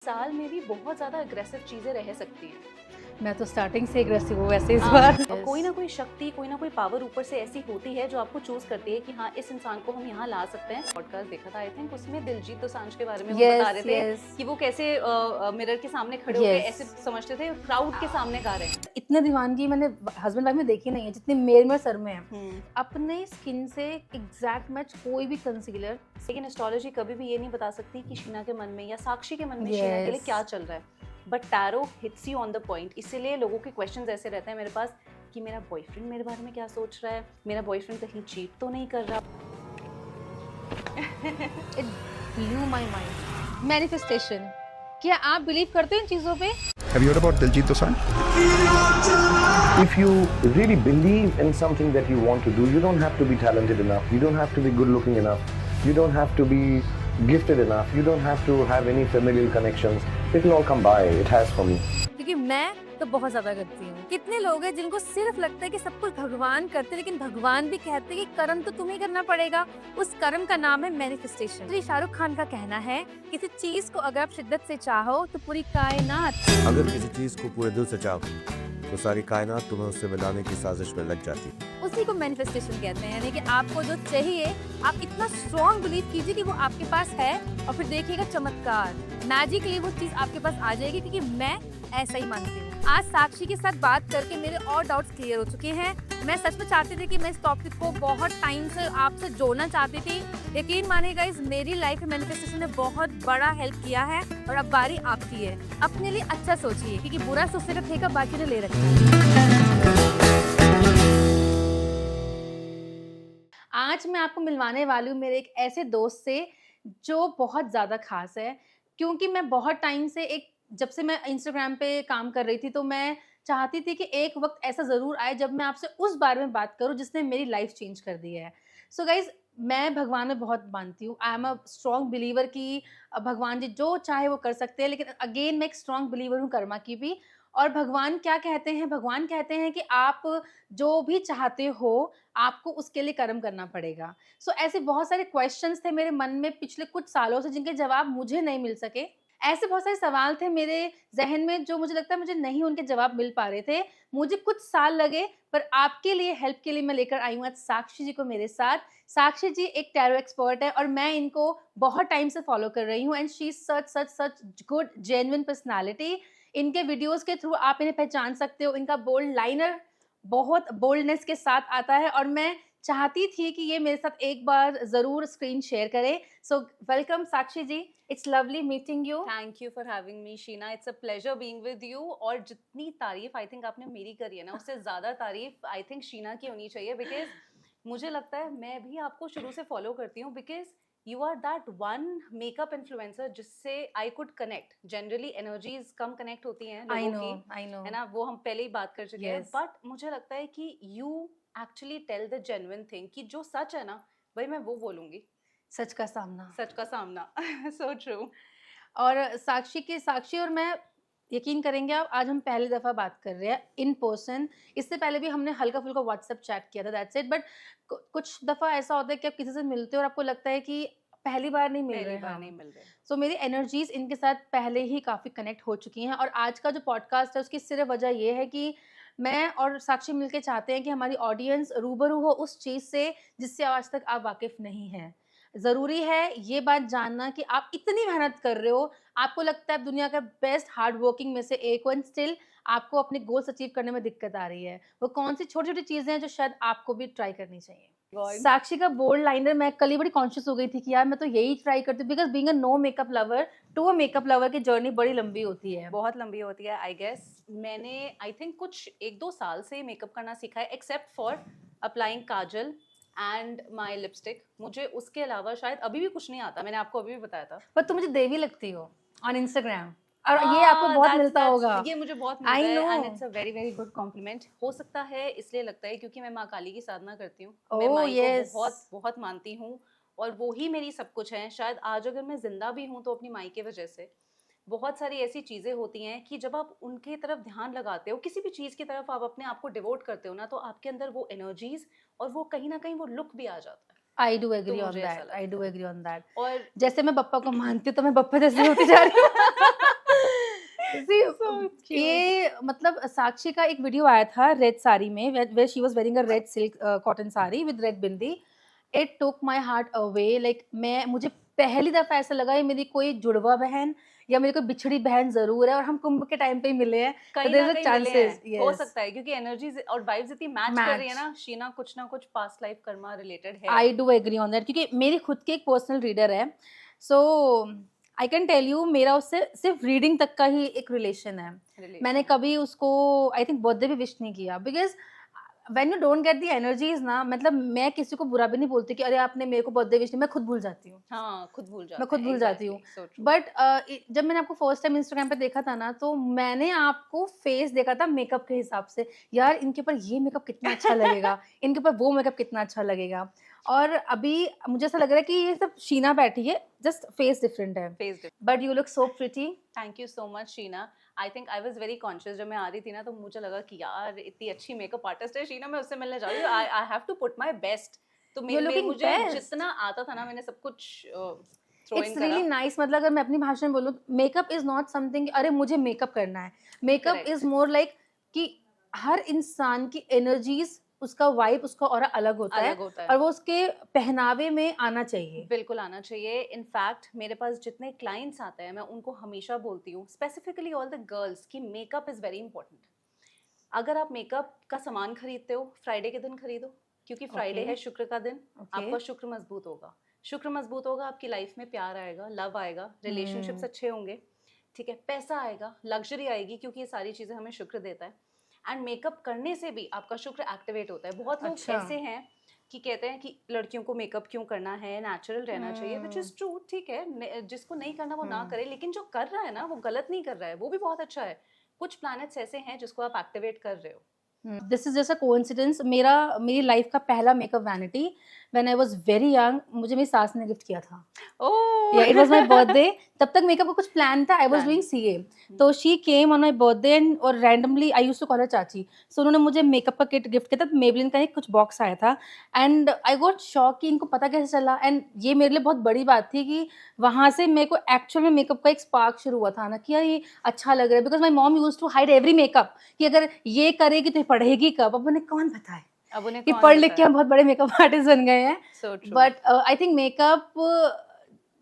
साल में भी बहुत ज़्यादा अग्रेसिव चीज़ें रह सकती हैं। मैं तो स्टार्टिंग से एग्रेसिव हूँ वैसे इस बार। और कोई ना कोई शक्ति, कोई ना कोई पावर ऊपर से ऐसी होती है जो आपको चूज करती है कि हाँ, इस इंसान को हम यहाँ ला सकते हैं। पॉडकास्ट देखा था आई थिंक, उसमें दिलजीत दोसांझ के बारे में वो बता रहे थे कि वो कैसे मिरर के सामने खड़े होकर ऐसे समझते थे क्राउड के सामने गा रहे हैं। इतने दीवानगी मैंने हस्बैंड वाइफ में देखी नहीं है जितनी मेरे में सर में है। अपने स्किन से एग्जैक्ट मैच कोई भी कंसीलर। लेकिन एस्ट्रोलॉजी कभी भी ये नहीं बता सकती कि शीना के मन में या साक्षी के मन में शीना के लिए क्या चल रहा है। But tarot hits you on the point. इसीलिए लोगों के क्वेश्चंस ऐसे रहते हैं मेरे पास कि मेरा बॉयफ्रेंड मेरे बारे में क्या सोच रहा है, मेरा बॉयफ्रेंड कहीं चीट तो नहीं कर रहा। It blew my mind. Manifestation, क्या आप बिलीव करते हैं इन चीजों पे? Have you heard about Diljit Dosanjh? If you really believe in something that you want to do, you don't have to be talented enough, you don't have to be good looking enough, you don't have to be gifted enough, you don't have to have any familial connections. It will all come by. It has for me. क्योंकि मैं तो बहुत ज्यादा करती हूँ। कितने लोग हैं जिनको सिर्फ लगता है कि सब कुछ भगवान करते हैं, लेकिन भगवान भी कहते हैं कि कर्म तो तुम्हें करना पड़ेगा। उस कर्म का नाम है मैनिफेस्टेशन। तो शाहरुख खान का कहना है, किसी चीज को अगर आप शिद्दत से चाहो तो पूरी कायनात, अगर किसी चीज को पूरे दिल से चाहो तो सारी कायनात तुम्हें उससे मिलाने की साजिश में लग जाती है। उसी को मैनिफेस्टेशन कहते हैं। यानी कि आपको जो चाहिए आप इतना स्ट्रॉन्ग बिलीव कीजिए कि वो आपके पास है, और फिर देखिएगा चमत्कार, मैजिकली वो चीज आपके पास आ जाएगी। क्योंकि मैं ऐसा ही मानती हूँ। आज साक्षी के साथ बात करके मेरे और डाउट्स क्लियर हो चुके हैं। मैं सच में चाहती थी कि मैं इस टॉपिक को बहुत टाइम से आपसे जोड़ना चाहती थी। यकीन मानिएगा, इस मेरी लाइफ में मैनिफेस्टेशन ने बहुत बड़ा हेल्प किया है, और अब बारी आपकी है। अपने लिए अच्छा सोचिए, क्योंकि बुरा सोचने का ठेका बाकी ने ले रखा है। आज मैं आपको मिलवाने वाली हूँ मेरे एक ऐसे दोस्त से जो बहुत ज़्यादा खास है। क्योंकि मैं बहुत टाइम से जब से मैं इंस्टाग्राम पे काम कर रही थी, तो मैं चाहती थी कि एक वक्त ऐसा ज़रूर आए जब मैं आपसे उस बारे में बात करूँ जिसने मेरी लाइफ चेंज कर दी है। सो गाइज, मैं भगवान में बहुत मानती हूँ। I am a strong believer कि भगवान जी जो चाहे वो कर सकते हैं, लेकिन अगेन मैं एक स्ट्रॉन्ग बिलीवर हूँ कर्मा की भी। और भगवान क्या कहते हैं? भगवान कहते हैं कि आप जो भी चाहते हो आपको उसके लिए कर्म करना पड़ेगा। सो ऐसे बहुत सारे क्वेश्चंस थे मेरे मन में पिछले कुछ सालों से, जिनके जवाब मुझे नहीं मिल सके। ऐसे बहुत सारे सवाल थे मेरे ज़हन में जो मुझे लगता है मुझे नहीं उनके जवाब मिल पा रहे थे। मुझे कुछ साल लगे, पर आपके लिए हेल्प के लिए मैं लेकर आई हूँ आज साक्षी जी को मेरे साथ। साक्षी जी एक टैरो एक्सपर्ट है और मैं इनको बहुत टाइम से फॉलो कर रही हूँ, and she is such good genuine personality. इनके वीडियोस के थ्रू आप इन्हें पहचान सकते हो। इनका बोल्ड लाइनर बहुत बोल्डनेस के साथ आता है, और मैं चाहती थी कि ये मेरे साथ एक बार ज़रूर स्क्रीन शेयर करें। So welcome Sakshi ji, it's lovely meeting you. Thank you for having me Sheena, it's a pleasure being with you. और जितनी तारीफ आई थिंक आपने मेरी करी है ना, उससे ज़्यादा तारीफ आई थिंक शीना की होनी चाहिए। बिकॉज मुझे लगता है मैं भी आपको शुरू से फॉलो करती हूँ, because you are that one makeup influencer जिससे I could connect. Generally energies कम कनेक्ट होती हैं लोगों की, है ना, वो हम पहले ही बात कर चुके हैं। बट मुझे लगता है कि you actually tell the genuine thing, कि जो सच है ना भाई मैं वो बोलूंगी। सच का सामना, सच का सामना। So true. और साक्षी और मैं, यकीन करेंगे आप, आज हम पहली दफ़ा बात कर रहे हैं इन पर्सन। इससे पहले भी हमने हल्का फुल्का व्हाट्सएप चैट किया था, दैट्स इट। बट कुछ दफ़ा ऐसा होता है कि आप किसी से मिलते हो और आपको लगता है कि पहली बार नहीं मिल रहे। सो मेरी एनर्जीज इनके साथ पहले ही काफ़ी कनेक्ट हो चुकी हैं। और आज का जो पॉडकास्ट है उसकी सिर्फ वजह ये है कि मैं और साक्षी मिलके चाहते हैं कि हमारी ऑडियंस रूबरू हो उस चीज़ से जिससे आज तक आप वाकिफ़ नहीं हैं। ज़रूरी है ये बात जानना कि आप इतनी मेहनत कर रहे हो, आपको लगता है दुनिया का बेस्ट हार्ड वर्किंग में से एक हो, एंड स्टिल आपको अपने गोल्स अचीव करने में दिक्कत आ रही है। वो कौन सी छोटी-छोटी चीज़ें हैं जो शायद आपको भी ट्राई करनी चाहिए? साक्षी का बोल्ड लाइनर, मैं कल ही बड़ी कॉन्शियस हो गई थी कि यार मैं तो यही ट्राई करती हूँ, because being a no makeup lover to a makeup lover की जर्नी बड़ी लंबी होती है। बहुत लंबी होती है। आई गेस मैंने आई थिंक कुछ 1-2 साल से मेकअप करना सीखा है, except for applying Kajal and my lipstick. मुझे उसके अलावा शायद अभी भी कुछ नहीं आता। मैंने आपको अभी भी बताया था। पर तुम मुझे देवी लगती हो ऑन इंस्टाग्राम, और ये आपको बहुत मिलता होगा। ये मुझे बहुत मिलता है, and it's a very very good compliment. हो सकता है इसलिए लगता है क्योंकि मैं माँ काली की साधना करती हूँ। मैं माँ को बहुत बहुत मानती हूँ, और वो ही मेरी सब कुछ है। शायद आज अगर मैं जिंदा भी हूँ तो अपनी माँ की वजह से। बहुत सारी ऐसी चीज़ें होती हैं कि जब आप उनके तरफ ध्यान लगाते हो, किसी भी चीज़ की तरफ आप अपने आप को डिवोट करते हो ना, तो आपके अंदर वो एनर्जीज और वो कहीं ना कहीं वो लुक भी आ जाता है। I do agree on that. और जैसे मैं बप्पा को मानती हूँ तो मैं बप्पा जैसी होती जा रही हूँ। See, ये मतलब साक्षी का एक वीडियो आया था रेड साड़ी में, where she was wearing a red silk cotton sari with red bindi. It took my heart away. Like मुझे पहली दफा ऐसा लगा ये मेरी कोई जुड़वा बहन या मेरी कोई बिछड़ी बहन जरूर है, और हम कुंभ के टाइम पे ही मिले हैं. कहीं there's ना a कहीं मिले chances, हैं, हो yes. सकता है क्योंकि एनर्जीज और वाइब्स इतनी मैच कर रही है ना. शीना कुछ ना कुछ पास्ट लाइफ कर्मा रिलेटेड है. I do agree on that, क्योंकि मेरी खुद की एक पर्सनल रीडर है, so I can tell you मेरा उससे सिर्फ रीडिंग तक का ही एक रिलेशन है. Relation मैंने है. कभी उसको आई थिंक बर्थडे भी विश नहीं किया, because when you don't get the energies ना, मतलब मैं किसी को बुरा भी नहीं बोलती कि अरे आपने मेरे को बर्थडे विश नहीं, मैं खुद भूल जाती हूँ. हाँ, खुद भूल जाते मैं खुद हैं, भूल जाती हूँ. exactly, so true. बट जब मैंने आपको फर्स्ट टाइम इंस्टाग्राम पे देखा था ना, तो मैंने आपको फेस देखा था मेकअप के हिसाब से. यार इनके ऊपर ये मेकअप कितना अच्छा लगेगा, इनके ऊपर वो मेकअप कितना अच्छा लगेगा. और अभी मुझे ऐसा लग रहा है कि ये सब शीना बैठी है, जस्ट फेस डिफरेंट है. Face different. But you look so pretty. Thank you so much Sheena. I think I was very conscious जब मैं आ रही थी ना, तो मुझे लगा कि यार इतनी अच्छी मेकअप आर्टिस्ट है शीना, मैं उससे मिलने जा रही हूँ. I have to put my best. तो looking मुझे best. जितना आता था ना मैंने सब कुछ थ्रो इन इट्स करा. Really nice. मतलब अगर मैं अपनी भाषा में बोलूँ, मेकअप इज नॉट समथिंग अरे मुझे मेकअप करना है. Makeup Correct. Is more like कि हर इंसान की एनर्जीज, उसका वाइब, उसका ऑरा अलग होता है, अलग होता है. और वो उसके पहनावे में आना चाहिए. बिल्कुल आना चाहिए. इनफैक्ट मेरे पास जितने क्लाइंट्स आते हैं मैं उनको हमेशा बोलती हूँ, स्पेसिफिकली ऑल द गर्ल्स, कि मेकअप इज़ वेरी इंपॉर्टेंट. अगर आप मेकअप का सामान खरीदते हो, फ्राइडे के दिन खरीदो, क्योंकि फ्राइडे Okay. है शुक्र का दिन. Okay. आपका शुक्र मजबूत होगा. शुक्र मजबूत होगा, आपकी लाइफ में प्यार आएगा, लव आएगा, रिलेशनशिप्स अच्छे होंगे, ठीक है, पैसा आएगा, लग्जरी आएगी, क्योंकि ये सारी चीज़ें हमें शुक्र देता है. एंड मेकअप करने से भी आपका शुक्र एक्टिवेट होता है. बहुत लोग अच्छा. ऐसे हैं कि कहते हैं कि लड़कियों को मेकअप क्यों करना है, नेचुरल रहना चाहिए, विच इज़ ट्रू. ठीक है, जिसको नहीं करना वो ना करे, लेकिन जो कर रहा है ना वो गलत नहीं कर रहा है, वो भी बहुत अच्छा है. कुछ प्लैनेट्स ऐसे हैं जिसको आप एक्टिवेट कर रहे हो. This is just a coincidence. मेरी लाइफ का पहला makeup vanity when I was very young, मुझे मेरी सास ने गिफ्ट किया था. Oh, it was my birthday. तब तक मेकअप का कुछ प्लान था. I was Plan. Doing CA. तो she came on my birthday and, और randomly I used to call her चाची. सो उन्होंने मुझे मेकअप का किट गिफ्ट किया था. मेबलिन का एक कुछ बॉक्स आया था, एंड आई गॉट शॉक कि इनको पता कैसे चला. एंड ये मेरे लिए बहुत बड़ी बात थी कि वहाँ से मेरे को एक्चुअल में मेकअप का एक स्पार्क शुरू हुआ था ना, कि यार ये अच्छा लग रहा है. Because my mom used to hide every makeup, कि अगर ये करेगी तो ये पढ़ेगी कब. अब उन्हें कौन बताए अब उन्हें कि कौन पढ़ लिख के बताए? हम बहुत बड़े मेकअप आर्टिस्ट बन गए हैं. So true. But I think makeup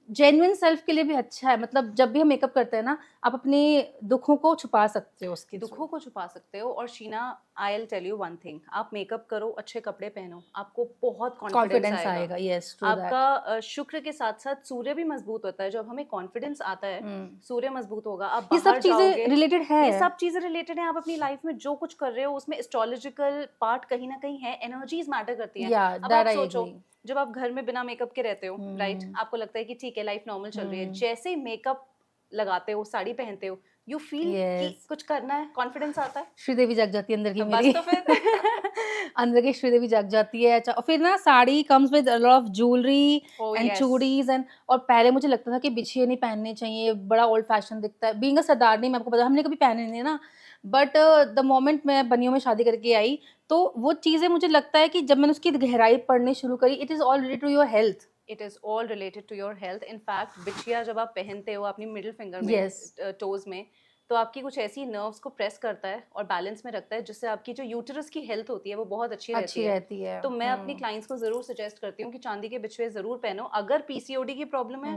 genuine self के लिए भी अच्छा है. मतलब जब भी हम मेकअप करते हैं ना, आप अपने दुखों को छुपा सकते हो उसके through. दुखों को छुपा सकते हो. और Sheena, I will tell you one thing, आप मेकअप करो, अच्छे कपड़े पहनो, आपको बहुत कॉन्फिडेंस कॉन्फिडेंस आएगा. आएगा. Yes, true that. आपका शुक्र के साथ साथ सूर्य भी मजबूत होता है. जब हमें कॉन्फिडेंस आता है, सूर्य मजबूत होगा, आप ये बाहर सब चीजें जाओगे. रिलेटेड है. ये सब चीजें रिलेटेड है. आप अपनी लाइफ में जो कुछ कर रहे हो उसमें एस्ट्रोलॉजिकल पार्ट कहीं ना कहीं है. एनर्जीज मैटर करती हैं. या अब दैट आप आई सोचो, एग्री. जब आप घर में बिना मेकअप के रहते हो, राइट, आपको लगता है कि ठीक है लाइफ नॉर्मल चल रही है. जैसे ही मेकअप लगाते हो, साड़ी पहनते हो, यू फील कि Yes. कुछ करना है, कॉन्फिडेंस आता है. श्रीदेवी जग जाती है अंदर की तो मेरी. बस तो फिर अंदर की श्रीदेवी जग जाती है. अच्छा, और फिर ना sari comes with a lot of jewellery Oh, and yes. चूड़ीज एंड. और पहले मुझे लगता था कि बिछिए नहीं पहनने चाहिए, बड़ा ओल्ड फैशन दिखता है. बीइंग अ सरदारनी, मैं आपको पता, हमने कभी पहने नहीं ना. बट द मोमेंट मैं बनियों में शादी करके आई, तो वो चीज़ें मुझे लगता है कि जब मैंने उसकी गहराई पढ़नी शुरू करी, it is all related to your health. It is all related to your health. In fact बिछिया जब आप पहनते हो अपनी मिडिल फिंगर में, Yes. टोज में, तो आपकी कुछ ऐसी नर्व्स को प्रेस करता है और बैलेंस में रखता है, जिससे आपकी जो यूटरस की हेल्थ होती है वो बहुत अच्छी रहती है. रहती है. तो मैं अपनी क्लाइंट्स को जरूर सजेस्ट करती हूँ कि चांदी के बिछुए जरूर पहनो. अगर पीसीओडी की प्रॉब्लम है,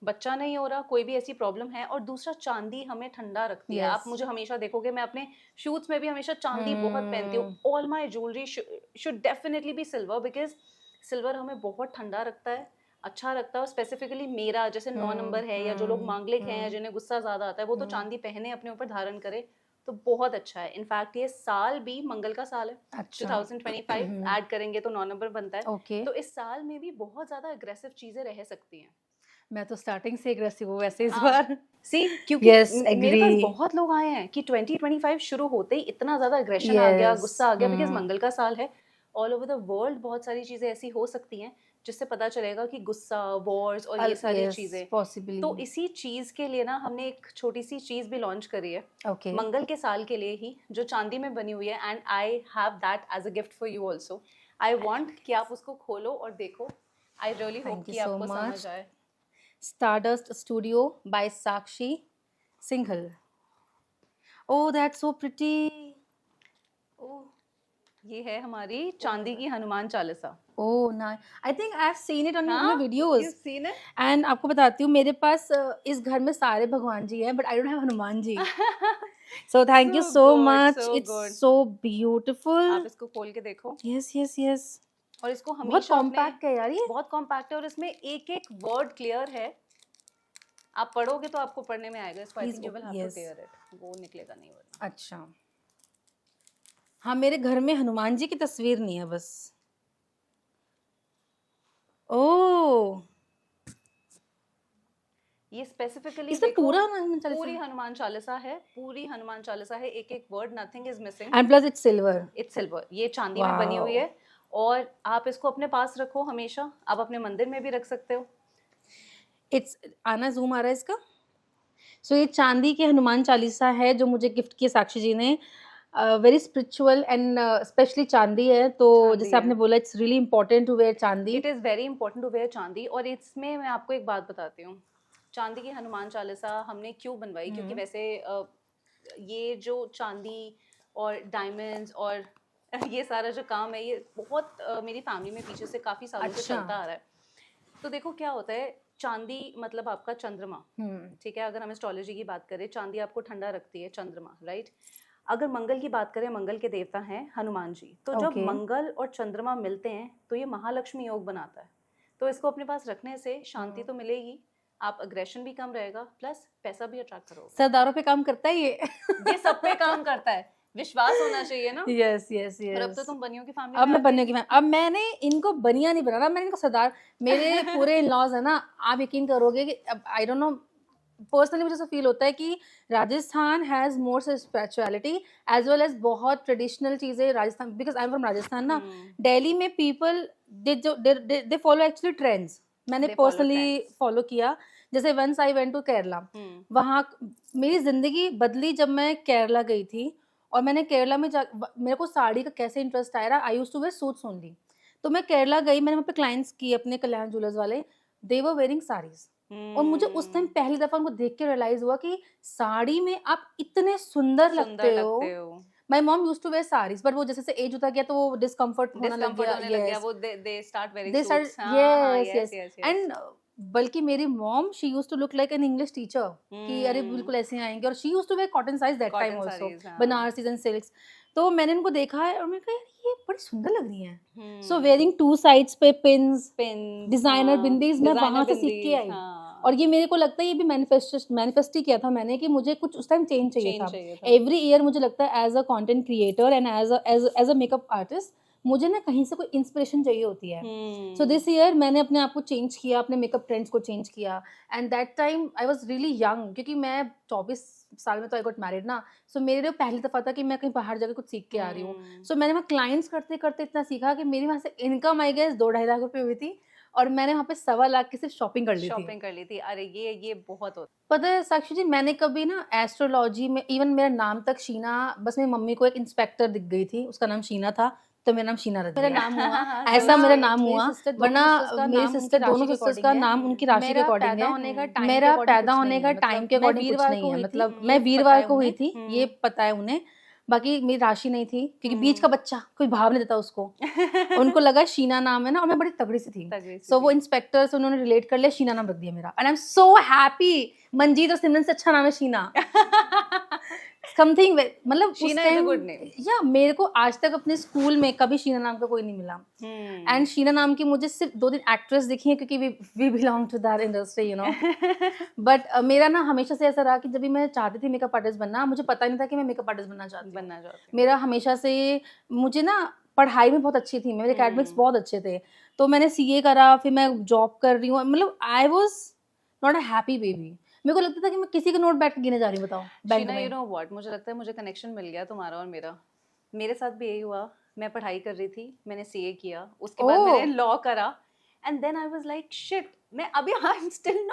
बच्चा नहीं हो रहा, कोई भी ऐसी प्रॉब्लम है. और दूसरा, चांदी हमें ठंडा रखती है. Yes. आप मुझे हमेशा देखोगे, मैं अपने शूट्स में भी हमेशा चांदी बहुत पहनती हूँ. All my jewellery should definitely be silver, because silver हमें बहुत ठंडा रखता है, अच्छा रखता है. और स्पेसिफिकली मेरा जैसे 9 नंबर है, या जो लोग मांगलिक हैं, या जिन्हें गुस्सा ज्यादा आता है, वो तो चांदी पहने, अपने ऊपर धारण करे, तो बहुत अच्छा है. इनफैक्ट ये साल भी मंगल का साल है. अच्छा. 2025 ऐड करेंगे तो 9 नंबर बनता है. ओके. तो इस साल में भी बहुत ज्यादा अग्रेसिव चीजें रह सकती हैं. मैं तो स्टार्टिंग से एग्रेसिव हूँ वैसे इस हाँ. बार. सी, क्योंकि Yes, मेरे पास agree. बहुत लोग आए हैं कि 2025 शुरू होते ही इतना ज्यादा अग्रेशन आ गया, Yes. गुस्सा आ गया, बिकॉज मंगल का साल है. ऑल ओवर द वर्ल्ड बहुत सारी चीजें ऐसी हो सकती हैं जिससे पता चलेगा कि गुस्सा, वॉर्स और ये सारी Yes, चीजें. possibly. तो इसी चीज के लिए ना हमने एक छोटी सी चीज भी लॉन्च करी है Okay. मंगल के साल के लिए ही, जो चांदी में बनी हुई है. And I have that as a gift for you also. I want कि आप उसको खोलो और देखो. I really hope Thank you कि so आपको much. समझ आए. Stardust Studio by Sakshi Singhal. Oh that's so pretty. Oh, ये है हमारी चांदी की Hanuman Chalisa. Oh nice, I think I have seen it on your हाँ, videos. you've seen it? And आपको बताती हूँ, मेरे पास इस घर में सारे भगवान जी हैं, but I don't have Hanuman ji. So thank you So so good, much, so it's good. So आप ब्यूटीफुल। इसको खोल के देखो, यस यस यस, और इसको बहुत हमेशा अपने कॉम्पैक्ट है यार ये। बहुत कॉम्पैक्ट है, और इसमें एक एक वर्ड क्लियर है। आप पढ़ोगे तो आपको पढ़ने में आएगा इसको। I Please think you will have yes. To tear it, वो निकलेगा नहीं वरना। अच्छा, हाँ मेरे घर में हनुमान जी की तस्वीर नहीं है बस। ओह, ये स्पेसिफिकली इसमें देखो, पूरा हनुमान चालीसा पूरी हनुमान चालीसा है, पूरी हनुमान चालीसा है, एक एक word, nothing is missing. And plus it's silver. It's silver, ये चांदी में बनी हुई Wow. है। और आप इसको अपने पास रखो हमेशा, आप अपने मंदिर में भी रख सकते हो। इट्स, आना जूम आ रहा है इसका। सो ये चांदी की हनुमान चालीसा है जो मुझे गिफ्ट की साक्षी जी ने। वेरी स्पिरिचुअल एंड स्पेशली चांदी है, तो चांदी जैसे आपने है। बोला it's really important to wear चांदी। It is very important to wear चांदी। और इसमें मैं आपको एक बात बताती हूँ, चांदी की हनुमान चालीसा हमने क्यों बनवाई, क्योंकि वैसे ये जो चांदी और डायमंड्स और ये सारा जो काम है, ये बहुत मेरी फैमिली में पीछे से काफ़ी सालों से अच्छा। चलता आ रहा है। तो देखो क्या होता है, चांदी मतलब आपका चंद्रमा, ठीक है। अगर हम एस्ट्रोलॉजी की बात करें, चांदी आपको ठंडा रखती है, चंद्रमा, राइट। अगर मंगल की बात करें, मंगल के देवता हैं हनुमान जी। तो जब Okay. मंगल और चंद्रमा मिलते हैं तो ये महालक्ष्मी योग बनाता है। तो इसको अपने पास रखने से शांति तो मिलेगी, आप अग्रेशन भी कम रहेगा, प्लस पैसा भी अट्रैक्ट करोगे। सरदारों पे काम करता है ये। ये सब पे काम करता है, विश्वास होना चाहिए ना। यस यस और अब तो यस। तुम बनियों की फैमिली अब में मैं आ बनने गई। की, अब मैंने इनको बनिया नहीं बनाना, मैंने इनको सरदार, मेरे पूरे इन लॉज है ना, आप यकीन करोगे कि अब आई डोंट नो, पर्सनली मुझे ऐसा फील होता है कि Rajasthan has more spirituality as well as बहुत ट्रेडिशनल चीजें Rajasthan, because I am from Rajasthan ना। दिल्ली में people they follow actually trends, मैंने They follow personally trends. Follow किया। जैसे once I went to Kerala, वहाँ मेरी जिंदगी बदली जब मैं केरला गई थी। और मैंने केरला में मेरे को साड़ी का कैसे इंटरेस्ट आया, I used to wear suits only. तो मैं केरला गई, मैंने वहाँ पे क्लाइंट्स किए अपने, कल्याण ज्वेलर्स वाले, दे वर वेयरिंग साड़ीज। और मुझे उस टाइम पहली दफा उनको देख के रियलाइज हुआ कि साड़ी में आप इतने सुंदर लगते हो। My mom used to wear saris, but वो जैसे से एज होता गया तो वो डिस्कम्फर्ट होने लग डिस्कम्फर्ट होने लग गया, गया। वो they start wearing they suits. Start, हाँ, yes yes yes. Yes yes. And बल्कि मेरी mom, she used to look like an English teacher, कि अरे बिल्कुल ऐसे आएंगे। और she used to wear cotton saris that time cotton also, saris, हाँ। Banarasis and silks. तो मैंने इनको देखा है और मैंने कहा यार ये बड़ी सुंदर लग रही हैं। सो वेयरिंग टू साइड्स पे पिन्स, पिन, डिजाइनर बिंदीज, मैं वहां से सीख के आई। हाँ। और ये मेरे को लगता है ये भी मैनिफेस्ट ही किया था मैंने, कि मुझे कुछ उस टाइम चेंज चाहिए था। चाहिए था। एवरी ईयर मुझे लगता है as a content creator and as a makeup artist, मुझे ना कहीं से कोई इंस्पिरेशन चाहिए होती है। सो दिस ईयर मैंने अपने आप को चेंज किया, अपने मेकअप ट्रेंड्स को चेंज किया। And that time I was really young, क्योंकि मैं 24 साल में तो आई गॉट मैरिड ना। सो मेरे लिए पहली दफा था कि मैं कहीं बाहर जाकर कुछ सीख के आ रही हूँ। सो मैंने वहाँ क्लाइंट्स करते करते इतना सीखा कि मेरी वहाँ से इनकम आई गेस 2-2.5 लाख रुपए हुई थी। और मैंने वहाँ पे 1.25 लाख की सिर्फ शॉपिंग कर ली थी। शॉपिंग कर ली थी। अरे ये बहुत होता पता है साक्षी जी, मैंने कभी ना एस्ट्रोलॉजी में, इवन मेरा नाम तक शीना, बस मेरी मम्मी को एक इंस्पेक्टर दिख गई थी, उसका नाम शीना था, तो मेरा नाम शीना रख मेरा दिया। नाम हुआ ऐसा मेरा नाम मेरी हुआ। sister, वरना मेरी नाम सिस्टर, उनकी दोनों राशि के सिस्टर्स according का है। नाम उनकी राशि के मेरा अकॉर्डिंग पैदा है। होने का time मेरा के पैदा according होने कुछ का नहीं है। टाइम के मतलब मैं अकॉर्डिंग कुछ वीरवार नहीं को है, हुई थी, मतलब ये मैं पता वीरवार है को हुई उन्हें। थी, ये पता है उन्हें। बाकी मेरी राशि नहीं थी, क्योंकि बीच का बच्चा कोई भाव नहीं देता उसको। उनको लगा शीना नाम है ना, और मैं बड़ी तगड़ी सी थी। तगड़ी सी सो वो थी। इंस्पेक्टर से उन्होंने रिलेट कर लिया, शीना नाम रख दिया मेरा। And I am so happy. Manjeet और सिमरन से अच्छा नाम है शीना। समथिंग, मतलब उस Sheena is a time, good name. या मेरे को आज तक अपने स्कूल में कभी शीना नाम का कोई नहीं मिला। एंड शीना नाम की मुझे सिर्फ 2 दिन एक्ट्रेस दिखी है, क्योंकि we belong to that industry, you know. But मेरा ना हमेशा से ऐसा रहा कि जब भी मैं चाहती थी मेकअप आर्टिस्ट बनना, मुझे पता नहीं था कि मैं मेकअप आर्टिस्ट बनना चाहती हूँ। बनना चाहती हूँ। मेरा हमेशा से, मुझे ना पढ़ाई में बहुत अच्छी थी, मेरे एकेडमिक्स बहुत अच्छे थे। तो मैंने सीए करा, फिर मैं जॉब कर रही हूँ, मतलब I was not a happy baby. मेरे को लगता था कि मैं किसी का नोट बैठ के गिने जा रही हूँ, बताओ, बैंक शीना, में। यू नो व्हाट, मुझे लगता है मुझे कनेक्शन मिल गया तुम्हारा और मेरा। मेरे साथ भी यही हुआ। मैं पढ़ाई कर रही थी, मैंने सीए किया, उसके बाद Oh. मैंने लॉ करा। And then I was like shit, मैं अभी I am still